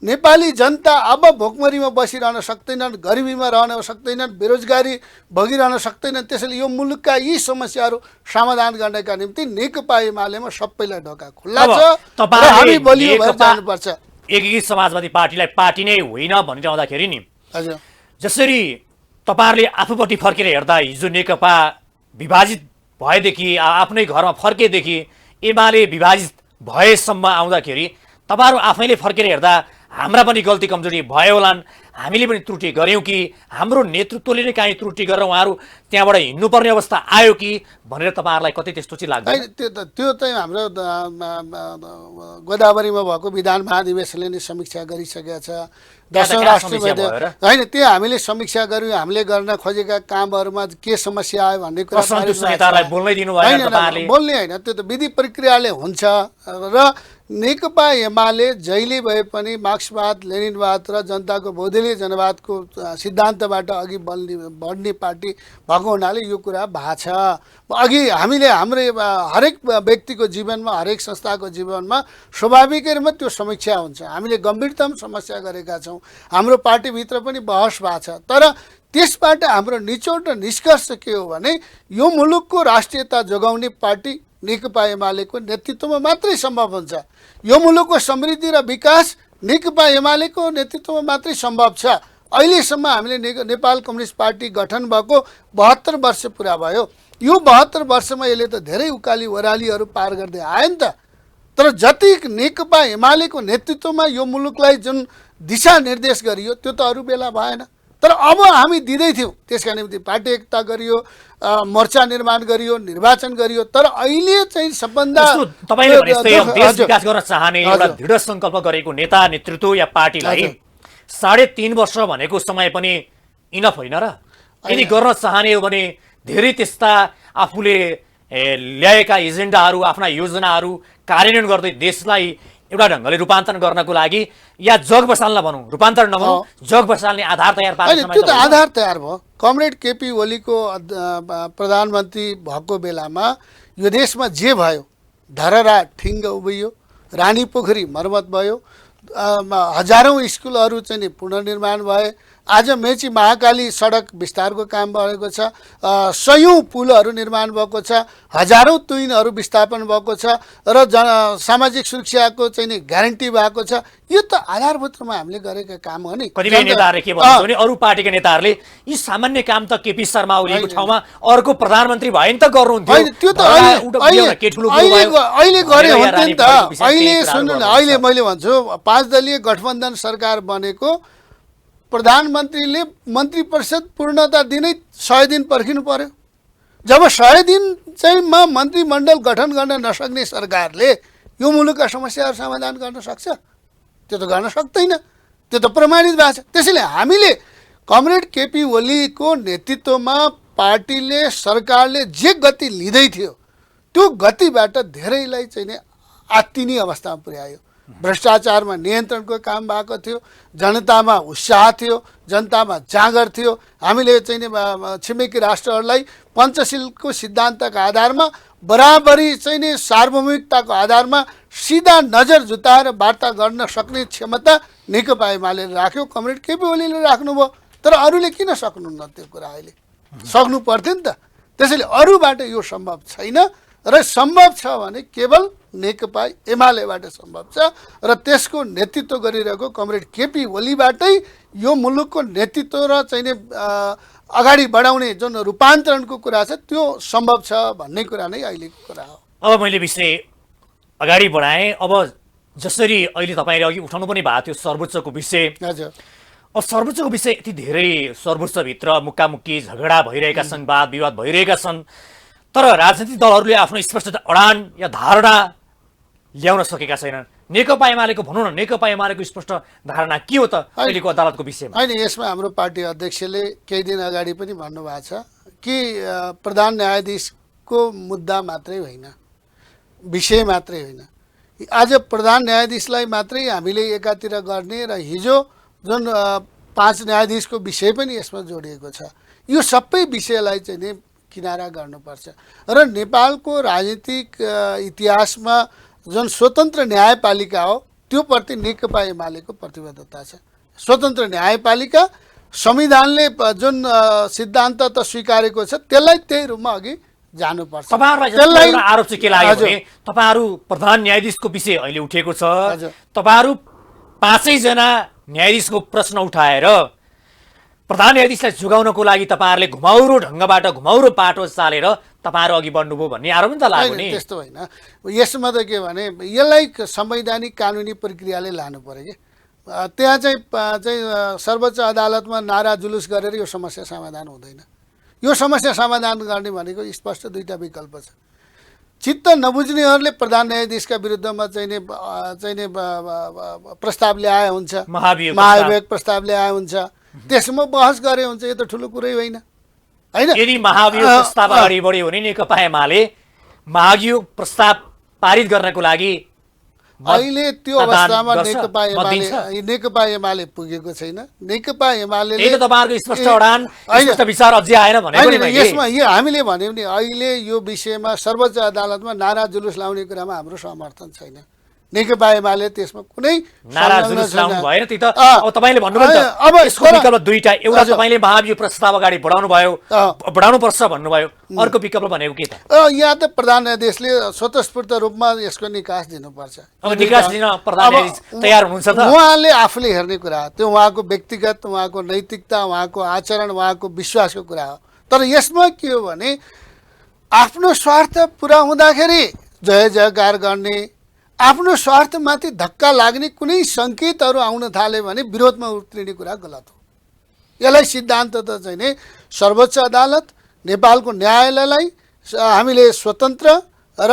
नेपाली जनता अब भोकमरीमा बसिरहन सक्दैनन्, गरिबीमा रहन सक्दैनन्, बेरोजगारी भोगिरहन सक्दैनन्। त्यसैले यो मुलुकका यी समस्याहरू समाधान गर्नका निम्ति नेकपा एमालेमा सबैलाई ढोका खुल्ला छ र हामी बलियो भएर जानुपर्छ। एकीकृत समाजवादी पार्टीलाई पार्टी नै होइन भनिरहँदाखेरि नि, हजुर, जसरी तपाईँहरूले आफूपट्टि फर्केर हेर्दा हिजो नेकपा विभाजित भएदेखि, आफ्नै घरमा फर्केदेखि एमाले विभाजित भएसम्म आउँदाखेरि तपाईँहरू आफैले फर्केर हेर्दा हाम्रा पनि गल्ती कमजोरी भयो होलान्, हामीले पनि त्रुटि गऱ्यौँ कि, हाम्रो नेतृत्वले नै काहीँ त्रुटि गरेर उहाँहरू त्यहाँबाट हिँड्नुपर्ने अवस्था आयो कि भनेर तपाईँहरूलाई कतै त्यस्तो चाहिँ लाग्दैन? त्यो चाहिँ हाम्रो गोदावरीमा भएको विधान महाधिवेशनले नै समीक्षा गरिसकेका छ। 10औं राष्ट्रिय होइन, त्यो हामीले समीक्षा गऱ्यौँ। हामीले गर्न खोजेका कामहरूमा के समस्या आयो भन्ने कुरा बोल्ने होइन, त्यो त विधि प्रक्रियाले हुन्छ। र नेकपा एमाले जहिले भए पनि मार्क्सवाद लेनिनवाद र जनताको बौद्धले जनवादको सिद्धान्तबाट अघि बढ्ने पार्टी भएको हुनाले यो कुरा भएको छ। अघि हामीले हाम्रो हरेक व्यक्तिको जीवनमा, हरेक संस्थाको जीवनमा स्वाभाविकै रूपमा त्यो समीक्षा हुन्छ। हामीले गम्भीरतम समस्या गरेका छौँ, हाम्रो पार्टीभित्र पनि बहस भएको छ। तर त्यसबाट हाम्रो निचोड र निष्कर्ष के हो भने यो मुलुकको राष्ट्रियता जोगाउने पार्टी नेकपा एमालेको नेतृत्वमा मात्रै सम्भव हुन्छ। यो मुलुकको समृद्धि र विकास नेकपा एमालेको नेतृत्वमा मात्रै सम्भव छ। अहिलेसम्म हामीले नेपाल कम्युनिस्ट पार्टी गठन भएको 72 वर्ष पुरा भयो। यो 72 वर्षमा यसले त धेरै उकाली ओह्रालीहरू पार गर्दै आयो नि त। तर जति नेकपा एमालेको नेतृत्वमा यो मुलुकलाई जुन दिशा निर्देश गरियो त्यो त अरू बेला भएन। तर अब हामी दिँदै थियौँ, त्यसका निम्ति पार्टी एकता गरियो, मोर्चा निर्माण गरियो, निर्वाचन गरियो। तर अहिले चाहिँ सबभन्दा तपाईले भने जस्तै देश विकास गर्न चाहने एउटा दृढ संकल्प गरेको नेता नेतृत्व या पार्टीलाई 3.5 वर्ष भनेको समय पनि इनफ होइन र? यदि गर्न चाहने हो भने धेरै त्यस्ता आफूले ल्याएका एजेन्डाहरू, आफ्ना योजनाहरू कार्यान्वयन गर्दै देशलाई एउटा ढङ्गले रूपान्तरण गर्नको लागि या जग बसाल्न भनौँ, रूपान्तरण नभनौँ, जग बसाल्ने आधार तयार पार्ने समय त्यो त आधार तयार भयो। कमरेड केपी ओलीको प्रधानमन्त्री भएको बेलामा यो देशमा जे भयो, धरहरा ठिङ्ग उभियो, रानी पोखरी मर्मत भयो, हजारौँ स्कुलहरू चाहिँ नि पुनर्निर्माण भए, आज मेची महाकाली सडक विस्तारको काम भएको छ, सयौँ पुलहरू निर्माण भएको छ, हजारौँ तुइनहरू विस्थापन भएको छ र सामाजिक सुरक्षाको चाहिँ नि ग्यारेन्टी भएको छ। यो त आधारभूत रूपमा हामीले गरेका काम हो नि। कतिपय नेताहरूले के भन्छ भने अरू पार्टीका नेताहरूले यी सामान्य काम त केपी शर्मा ओलीको ठाउँमा अर्को प्रधानमन्त्री भए नि त गर्नुहुन्थ्यो। त्यो त अहिले गरे हुन्थ्यो नि त। अहिले सुन्नु न, अहिले मैले भन्छु 5 दलीय गठबन्धन सरकार बनेको, प्रधानमन्त्रीले मन्त्री परिषद पूर्णता दिनै 100 दिन पर्खिनु पर्यो। जब 100 दिन चाहिँ मन्त्रीमण्डल गठन गर्न नसक्ने सरकारले यो मुलुकका समस्याहरू समाधान गर्न सक्छ? त्यो त गर्न सक्दैन। त्यो त प्रमाणित भएको छ। त्यसैले हामीले कमरेड केपी ओलीको नेतृत्वमा पार्टीले, सरकारले जे गति लिँदै थियो त्यो गतिबाट धेरैलाई चाहिँ नि आत्तिने अवस्थामा पुर्यायो। भ्रष्टाचारमा नियन्त्रणको काम भएको थियो, जनतामा उत्साह थियो, जनतामा जाँगर थियो। हामीले चाहिँ छिमेकी राष्ट्रहरूलाई पञ्चशीलको सिद्धान्तका आधारमा, बराबरी चाहिँ नि सार्वभौमिकताको आधारमा सिधा नजर जुटाएर वार्ता गर्न सक्ने क्षमता नेकपा एमाले राख्यो, कमरेड केपी ओलीले राख्नुभयो। तर अरूले किन सक्नुहुन्न त्यो कुरा? अहिले सक्नु पर्थ्यो नि त। त्यसैले अरूबाट यो सम्भव छैन र सम्भव छ भने केवल नेकपा एमालेबाट सम्भव छ र त्यसको नेतृत्व गरिरहेको कमरेड केपी ओलीबाटै यो मुलुकको नेतृत्व र चाहिँ नि अगाडि बढाउने जुन रूपान्तरणको कुरा छ त्यो सम्भव छ भन्ने कुरा नै अहिलेको कुरा हो। अब मैले विषय अगाडि बढाएँ। अब जसरी अहिले तपाईँले अघि उठाउनु पनि भएको थियो सर्वोच्चको विषय। हजुर, अब सर्वोच्चको विषय यति धेरै सर्वोच्चभित्र मुक्कामुक्की झगडा भइरहेका छन्, वाद विवाद भइरहेका छन्, तर राजनीतिक दलहरूले आफ्नो स्पष्ट अडान या धारणा ल्याउन सकेका छैनन्। नेकपा एमालेको भनौँ न, नेकपा एमालेको स्पष्ट धारणा के हो त अहिलेको अदालतको विषयमा? होइन, यसमा हाम्रो पार्टी अध्यक्षले केही दिन अगाडि पनि भन्नुभएको छ कि प्रधान न्यायाधीशको मुद्दा मात्रै होइन, विषय मात्रै होइन। आज प्रधान न्यायाधीशलाई मात्रै हामीले एकातिर गर्ने र हिजो जुन 5 न्यायाधीशको विषय पनि यसमा जोडिएको छ, यो सबै विषयलाई चाहिँ नि किनारा गर्नुपर्छ। र नेपालको राजनीतिक इतिहासमा जुन स्वतन्त्र न्यायपालिका हो त्यो प्रति नेकपा एमालेको प्रतिबद्धता छ। स्वतन्त्र न्यायपालिका संविधानले जुन सिद्धान्त त स्वीकारेको छ त्यसलाई त्यही रूपमा अघि जानुपर्छ। तपाईँहरूलाई आरोप चाहिँ के लाग्यो भने तपाईँहरू प्रधान न्यायाधीशको विषय अहिले उठेको छ, तपाईँहरू 5 जना न्यायाधीशको प्रश्न उठाएर प्रधान न्यायाधीशलाई जोगाउनको लागि तपाईँहरूले घुमाउरो ढङ्गबाट, घुमाउरो बाटो चालेर तपाईँहरू अघि बढ्नुभयो भन्ने आरोप पनि त लाग्यो नि। त्यस्तो होइन, यसमा त के भने यसलाई संवैधानिक कानुनी प्रक्रियाले लानु पर्यो कि त्यहाँ चाहिँ सर्वोच्च अदालतमा नारा जुलुस गरेर यो समस्या समाधान हुँदैन। यो समस्या समाधान गर्ने भनेको स्पष्ट 2टा विकल्प छ। चित्त नबुझ्नेहरूले प्रधान न्यायाधीशका विरुद्धमा चाहिँ प्रस्ताव ल्याए हुन्छ, महाभियोग प्रस्ताव ल्याए हुन्छ, त्यसमा बहस गरे हुन्छ। यो त ठुलो कुरै होइन होइन। यदि महाभियोग प्रस्ताव अगाडि बढ्यो भने नेकपा एमाले महाभियोग प्रस्ताव पारित गर्नको लागि अहिले त्यो अवस्थामा नेकपा एमाले पुगेको छैन। नेकपा एमाले तपाईँहरूको स्पष्ट अडान, स्पष्ट विचार अझै आएन भनेको नि। यसमा यो हामीले भन्यौँ नि, अहिले यो विषयमा सर्वोच्च अदालतमा नारा जुलुस लाउने कुरामा हाम्रो समर्थन छैन। नेकपा एमाले त्यसमा कुनै नारा संलग्न जुलुस छैन। लाउनु भएन त्यही त अँ, अब तपाईँले भन्नुभयो नि त अब यसको तर- विकल्प दुईटा एउटा हजुर। तपाईँले महाभियोग प्रस्ताव अगाडि बढाउनु भयो अँ। बढाउनुपर्छ भन्नुभयो अर्को विकल्प भनेको के त यहाँ त प्रधान न्यायाधीशले स्वतस्फूर्त रूपमा यसको निकास दिनुपर्छ। अब निकास दिन प्रधान अब न्यायाधीश तयार हुनुहुन्छ त उहाँले आफूले हेर्ने कुरा हो। त्यो उहाँको व्यक्तिगत, उहाँको नैतिकता, उहाँको आचरण, उहाँको विश्वासको कुरा हो। तर यसमा के हो भने आफ्नो स्वार्थ पुरा हुँदाखेरि जय जयकार गर्ने, आफ्नो स्वार्थमाथि धक्का लाग्ने कुनै सङ्केतहरू आउन थाल्यो भने विरोधमा उत्रिने कुरा गलत हो। यसलाई सिद्धान्त त चाहिँ नि सर्वोच्च अदालत, नेपालको न्यायालयलाई हामीले स्वतन्त्र र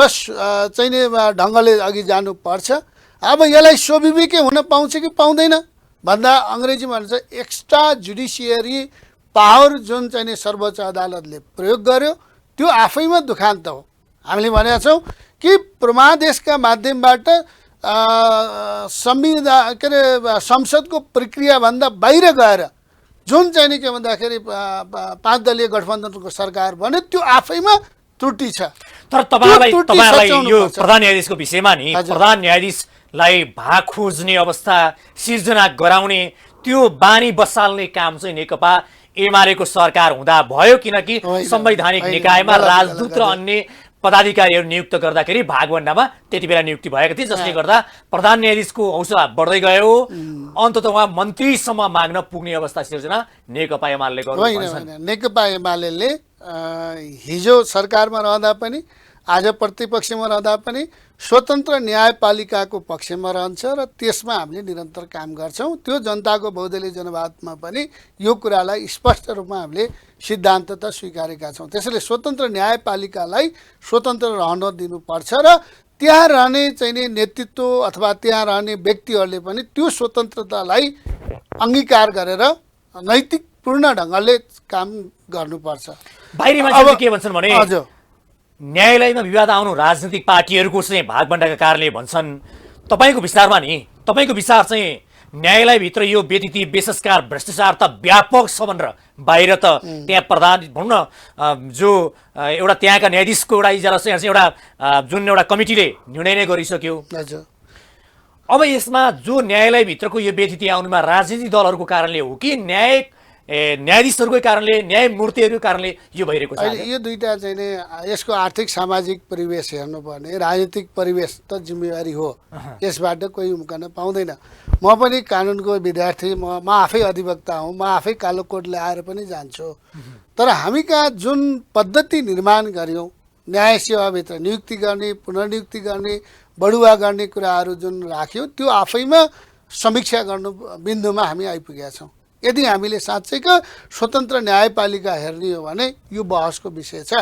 चाहिँ नि ढङ्गले अघि जानुपर्छ। अब यसलाई स्वविवेकै हुन पाउँछ कि पाउँदैन भन्दा अङ्ग्रेजीमा भन्छ एक्स्ट्रा जुडिसियरी पावर जुन चाहिँ नि सर्वोच्च अदालतले प्रयोग गर्यो त्यो आफैमा दुखान्त हो। हामीले भनेका छौँ कि प्रमादेशका माध्यमबाट संविधान के अरे संसदको प्रक्रियाभन्दा बाहिर गएर जुन चाहिँ नि के भन्दाखेरि 5 दलीय गठबन्धनको सरकार बन्यो त्यो आफैमा त्रुटि छ। तर तपाईँलाई त्यो त्रुटि तपाईँलाई सच्याउनु यो पर्छ। प्रधान न्यायाधीशको विषयमा नि हजुर। प्रधान न्यायाधीशलाई भाग खोज्ने अवस्था सिर्जना गराउने त्यो बानी बसाल्ने काम चाहिँ नेकपा एमालेको सरकार हुँदा भयो, किनकि होइन, संवैधानिक होइन, निकायमा गलत, राजदूत गलत, र गलत। अन्य पदाधिकारीहरू नियुक्त गर्दाखेरि भागभण्डामा त्यति बेला नियुक्ति भएका थिए, जसले गर्दा प्रधान न्यायाधीशको हौसला बढ्दै गयो। अन्तत उहाँ मन्त्रीसम्म माग्न पुग्ने अवस्था सिर्जना नेकपा एमाले गर्नु होइन होइन, नेकपा एमाले हिजो सरकारमा रहँदा पनि आज प्रतिपक्षमा रहँदा पनि स्वतन्त्र न्यायपालिकाको पक्षमा रहन्छ र त्यसमा हामीले निरन्तर काम गर्छौँ। त्यो जनताको बहुदलीय जनवादमा पनि यो कुरालाई स्पष्ट रूपमा हामीले सिद्धान्त त स्वीकारेका छौँ। त्यसैले स्वतन्त्र न्यायपालिकालाई स्वतन्त्र रहन दिनुपर्छ र त्यहाँ रहने चाहिँ नि नेतृत्व अथवा त्यहाँ रहने व्यक्तिहरूले पनि त्यो स्वतन्त्रतालाई अङ्गीकार गरेर नैतिकपूर्ण ढङ्गले काम गर्नुपर्छ। बाहिरी मान्छेले के भन्छन् भने हजुर, न्यायालयमा विवाद आउनु राजनीतिक पार्टीहरूको चाहिँ भागभण्डाका कारणले भन्छन्। तपाईँको विचारमा नि तपाईँको विचार चाहिँ न्यायालयभित्र यो व्यतिथि विशेषकार भ्रष्टाचार त व्यापक छ भनेर बाहिर त त्यहाँ प्रधान भनौँ न जो एउटा त्यहाँका न्यायाधीशको एउटा इजरा चाहिँ एउटा जुन एउटा कमिटीले निर्णय नै गरिसक्यो। हजुर। अब यसमा जो न्यायालयभित्रको यो व्यतिथि आउनुमा राजनीतिक दलहरूको कारणले हो कि न्यायाधीशहरूकै कारणले, न्यायमूर्तिहरूको कारणले यो भइरहेको छ? अहिले यो दुईटा चाहिँ नि यसको आर्थिक सामाजिक परिवेश हेर्नुपर्ने, राजनीतिक परिवेश त जिम्मेवारी हो, यसबाट कोही उम्कन पाउँदैन। म पनि कानुनको विद्यार्थी, म आफै अधिवक्ता हुँ, म आफै कालो कोट ल्याएर पनि जान्छु। तर हामी कहाँ जुन पद्धति निर्माण गऱ्यौँ न्याय सेवाभित्र नियुक्ति गर्ने, पुनर्नियुक्ति गर्ने, बढुवा गर्ने कुराहरू जुन राख्यौँ त्यो आफैमा समीक्षा गर्नु बिन्दुमा हामी आइपुगेका छौँ। यदि हामीले साँच्चैको स्वतन्त्र न्यायपालिका हेर्ने हो भने यो बहसको विषय छ।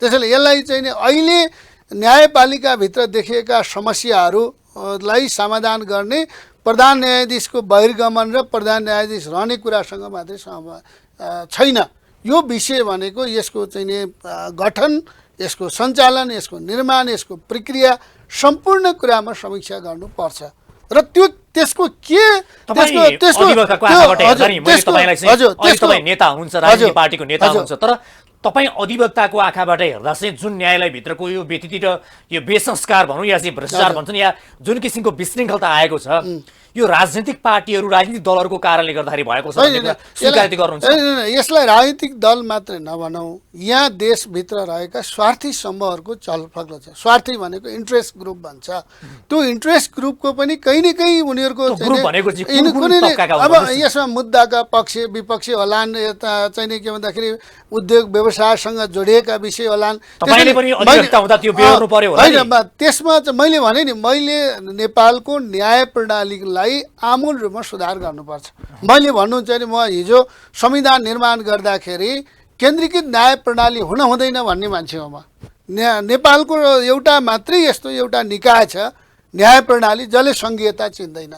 त्यसैले यसलाई चाहिँ नि अहिले न्यायपालिकाभित्र देखिएका समस्याहरूलाई समाधान गर्ने प्रधान न्यायाधीशको बहिर्गमन र प्रधान न्यायाधीश रहने कुरासँग मात्रै छैन। यो विषय भनेको यसको चाहिँ नि गठन, यसको सञ्चालन, यसको निर्माण, यसको प्रक्रिया सम्पूर्ण कुरामा समीक्षा गर्नुपर्छ र त्यो त्यसको के तपाईँ नेता हुनुहुन्छ, राजनीतिक पार्टीको नेता हुनुहुन्छ, तर तपाईँ अधिवक्ताको आँखाबाट हेर्दा चाहिँ जुन न्यायालयभित्रको यो व्यतिथि र यो बेसंस्कार भनौँ या चाहिँ भ्रष्टाचार भन्छन् या जुन किसिमको विशृङ्खलता आएको छ यो राजनीतिक पार्टीहरू, राजनीतिक दलहरूको कारणले गर्दाखेरि भएको छ स्वीकार गर्नुहुन्छ? यसलाई राजनीतिक दल मात्रै नभनौँ, यहाँ देशभित्र रहेका स्वार्थी समूहहरूको चलफल छ। स्वार्थी भनेको इन्ट्रेस्ट ग्रुप भन्छ। त्यो इन्ट्रेस्ट ग्रुपको पनि कहीँ न कहीँ उनीहरूको अब यसमा मुद्दाका पक्ष विपक्ष होलान्, यता चाहिँ नि के भन्दाखेरि उद्योग व्यवसायसँग जोडिएका विषय होलान्। होइन, त्यसमा चाहिँ मैले भने नि मैले नेपालको न्याय प्रणालीलाई आमूल रूपमा सुधार गर्नुपर्छ। मैले भन्नु चाहिँ म हिजो संविधान निर्माण गर्दाखेरि केन्द्रीकृत न्याय प्रणाली हुन हुँदैन भन्ने मान्छे हो म। नेपालको एउटा मात्रै यस्तो एउटा निकाय छ न्याय प्रणाली जसले सङ्घीयता चिन्दैन।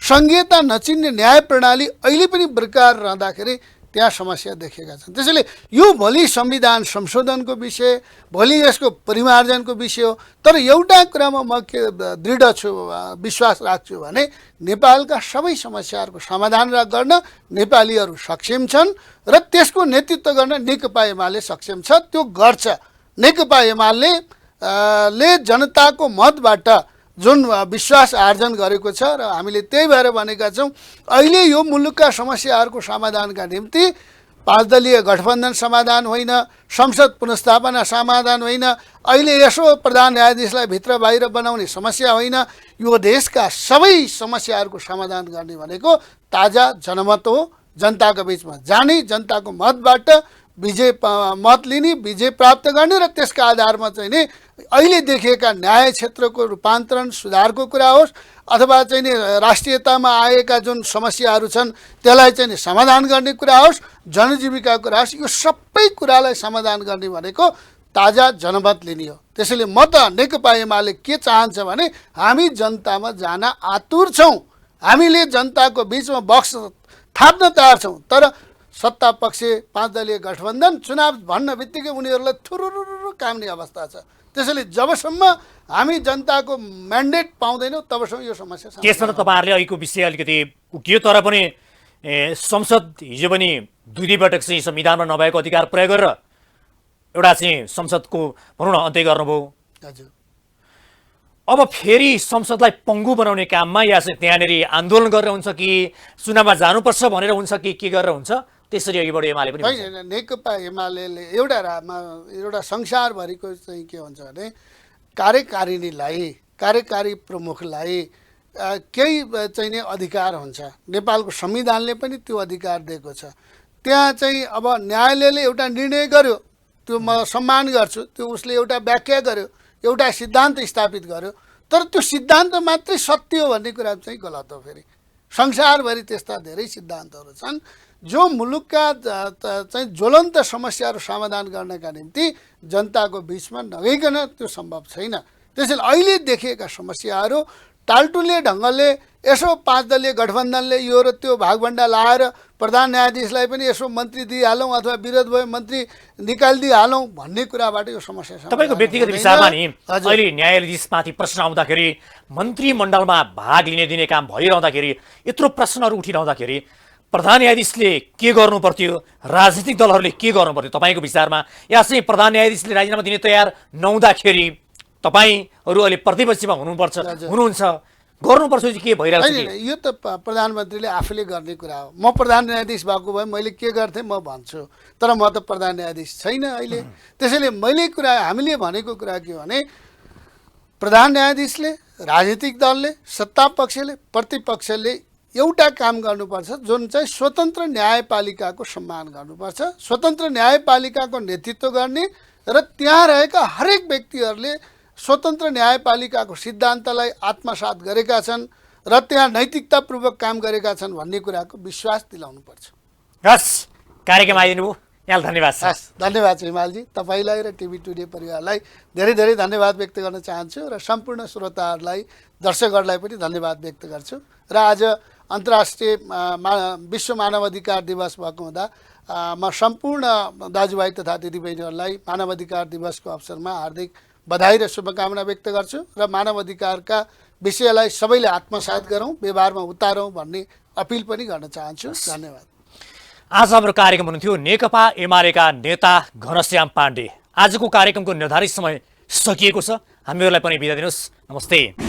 सङ्घीयता नचिन्ने न्याय प्रणाली अहिले पनि बरकरार रहँदाखेरि त्यहाँ समस्या देखिएका छन्। त्यसैले यो भोलि संविधान संशोधनको विषय, भोलि यसको परिमार्जनको विषय हो। तर एउटा कुरामा म के दृढ छु, विश्वास राख्छु भने नेपालका सबै समस्याहरूको समाधान गर्न नेपालीहरू सक्षम छन् र त्यसको नेतृत्व गर्न नेकपा एमाले सक्षम छ। त्यो गर्छ। नेकपा एमाले जनताको मतबाट जुन विश्वास आर्जन गरेको छ र हामीले त्यही भएर भनेका छौँ अहिले यो मुलुकका समस्याहरूको समाधानका निम्ति 5 दलीय गठबन्धन समाधान होइन, संसद पुनर्स्थापना समाधान होइन, अहिले यसो प्रधान न्यायाधीशलाई भित्र बाहिर बनाउने समस्या होइन, यो देशका सबै समस्याहरूको समाधान गर्ने भनेको ताजा जनमत हो। जनताको बिचमा जाने, जनताको मतबाट मत लिने, विजय प्राप्त गर्ने र त्यसका आधारमा चाहिँ नि अहिले देखिएका न्याय क्षेत्रको रूपान्तरण सुधारको कुरा होस् अथवा चाहिँ नि राष्ट्रियतामा आएका जुन समस्याहरू छन् त्यसलाई चाहिँ नि समाधान गर्ने कुरा होस्, जनजीविकाको कुरा होस्, यो सबै कुरालाई समाधान गर्ने भनेको ताजा जनमत लिने हो। त्यसैले म त नेकपा एमाले के चाहन्छ भने हामी जनतामा जान आतुर छौँ, हामीले जनताको बिचमा बक्स थाप्न तयार छौँ, तर सत्ता पक्ष 5 दलीय गठबन्धन चुनाव भन्न बित्तिकै उनीहरूलाई थुरुरुरु काम्ने अवस्था छ। त्यसैले जबसम्म हामी जनताको म्यान्डेट पाउँदैनौँ तबसम्म यो समस्या त्यसमा त तपाईँहरूले अहिलेको विषय अलिकति उठियो, तर पनि संसद हिजो पनि 2 पटक चाहिँ संविधानमा नभएको अधिकार प्रयोग गरेर एउटा चाहिँ संसदको भनौँ न अन्त्य गर्नुभयो। हजुर, अब फेरि संसदलाई पङ्गु बनाउने काममा या चाहिँ त्यहाँनिर आन्दोलन गरेर हुन्छ कि चुनावमा जानुपर्छ भनेर हुन्छ कि के गरेर हुन्छ, त्यसरी अघिबाट एमाले पनि होइन। नेकपा एमाले एउटा संसारभरिको चाहिँ के हुन्छ भने कार्यकारी प्रमुखलाई केही चाहिँ नि अधिकार हुन्छ। नेपालको संविधानले पनि त्यो अधिकार दिएको छ। त्यहाँ चाहिँ अब न्यायालयले एउटा निर्णय गर्यो, त्यो म सम्मान गर्छु, त्यो उसले एउटा व्याख्या गर्यो, एउटा सिद्धान्त स्थापित गर्यो, तर त्यो सिद्धान्त मात्रै सत्य हो भन्ने कुरा चाहिँ गलत हो। फेरि संसारभरि त्यस्ता धेरै सिद्धान्तहरू छन् जो मुलुकका चाहिँ ज्वलन्त समस्याहरू समाधान गर्नका निम्ति जनताको बिचमा नगइकन त्यो सम्भव छैन। त्यसैले अहिले देखिएका समस्याहरू टालटुले ढङ्गले यसो 5 दलीय गठबन्धनले यो र त्यो भागभण्डा लाएर प्रधान न्यायाधीशलाई पनि यसो मन्त्री दिइहालौँ अथवा विरोध भयो मन्त्री निकालिदिइहालौँ भन्ने कुराबाट यो समस्या तपाईँको व्यक्तिगत विचारमा नि अहिले न्यायाधीशमाथि प्रश्न आउँदाखेरि मन्त्रीमण्डलमा भाग लिने दिने काम भइरहँदाखेरि यत्रो प्रश्नहरू उठिरहँदाखेरि प्रधान न्यायाधीशले के गर्नु पर्थ्यो, राजनीतिक दलहरूले के गर्नु पर्थ्यो तपाईँको विचारमा, या चाहिँ प्रधान न्यायाधीशले राजीनामा दिने तयार नहुँदाखेरि तपाईँहरू अहिले प्रतिपक्षमा हुनुहुन्छ गर्नुपर्छ के भइरहेको छ? यो त प्रधानमन्त्रीले आफूले गर्ने कुरा हो। म प्रधान न्यायाधीश भएको भए मैले के गर्थेँ म भन्छु, तर म त प्रधान न्यायाधीश छैन अहिले। त्यसैले हामीले भनेको कुरा के भने प्रधान न्यायाधीशले, राजनीतिक दलले, सत्ता पक्षले, प्रतिपक्षले एउटा काम गर्नुपर्छ जुन चाहिँ स्वतन्त्र न्यायपालिकाको सम्मान गर्नुपर्छ, स्वतन्त्र न्यायपालिकाको नेतृत्व गर्ने र त्यहाँ रहेका हरेक व्यक्तिहरूले स्वतन्त्र न्यायपालिकाको सिद्धान्तलाई आत्मसात गरेका छन् र त्यहाँ नैतिकतापूर्वक काम गरेका छन् भन्ने कुराको विश्वास दिलाउनुपर्छ। हस्, कार्यक्रम आइदिनु भयो, यहाँलाई धन्यवाद। हस्, धन्यवाद हिमालजी, तपाईँलाई र टिभी टुडे परिवारलाई धेरै धेरै धन्यवाद व्यक्त गर्न चाहन्छु र सम्पूर्ण श्रोताहरूलाई, दर्शकहरूलाई पनि धन्यवाद व्यक्त गर्छु। र आज अन्तर्राष्ट्रिय विश्व मानव अधिकार दिवस भएको हुँदा म सम्पूर्ण दाजुभाइ तथा दिदीबहिनीहरूलाई मानव अधिकार दिवसको अवसरमा हार्दिक बधाई र शुभकामना व्यक्त गर्छु र मानव अधिकारका विषयलाई सबैले आत्मसात गरौँ, व्यवहारमा उतारौँ भन्ने अपिल पनि गर्न चाहन्छु। धन्यवाद। आज हाम्रो कार्यक्रम हुनुहुन्थ्यो नेकपा एमालेका नेता घनश्याम पाण्डे। आजको कार्यक्रमको निर्धारित समय सकिएको छ, हामीहरूलाई पनि बिदा दिनुहोस्। नमस्ते।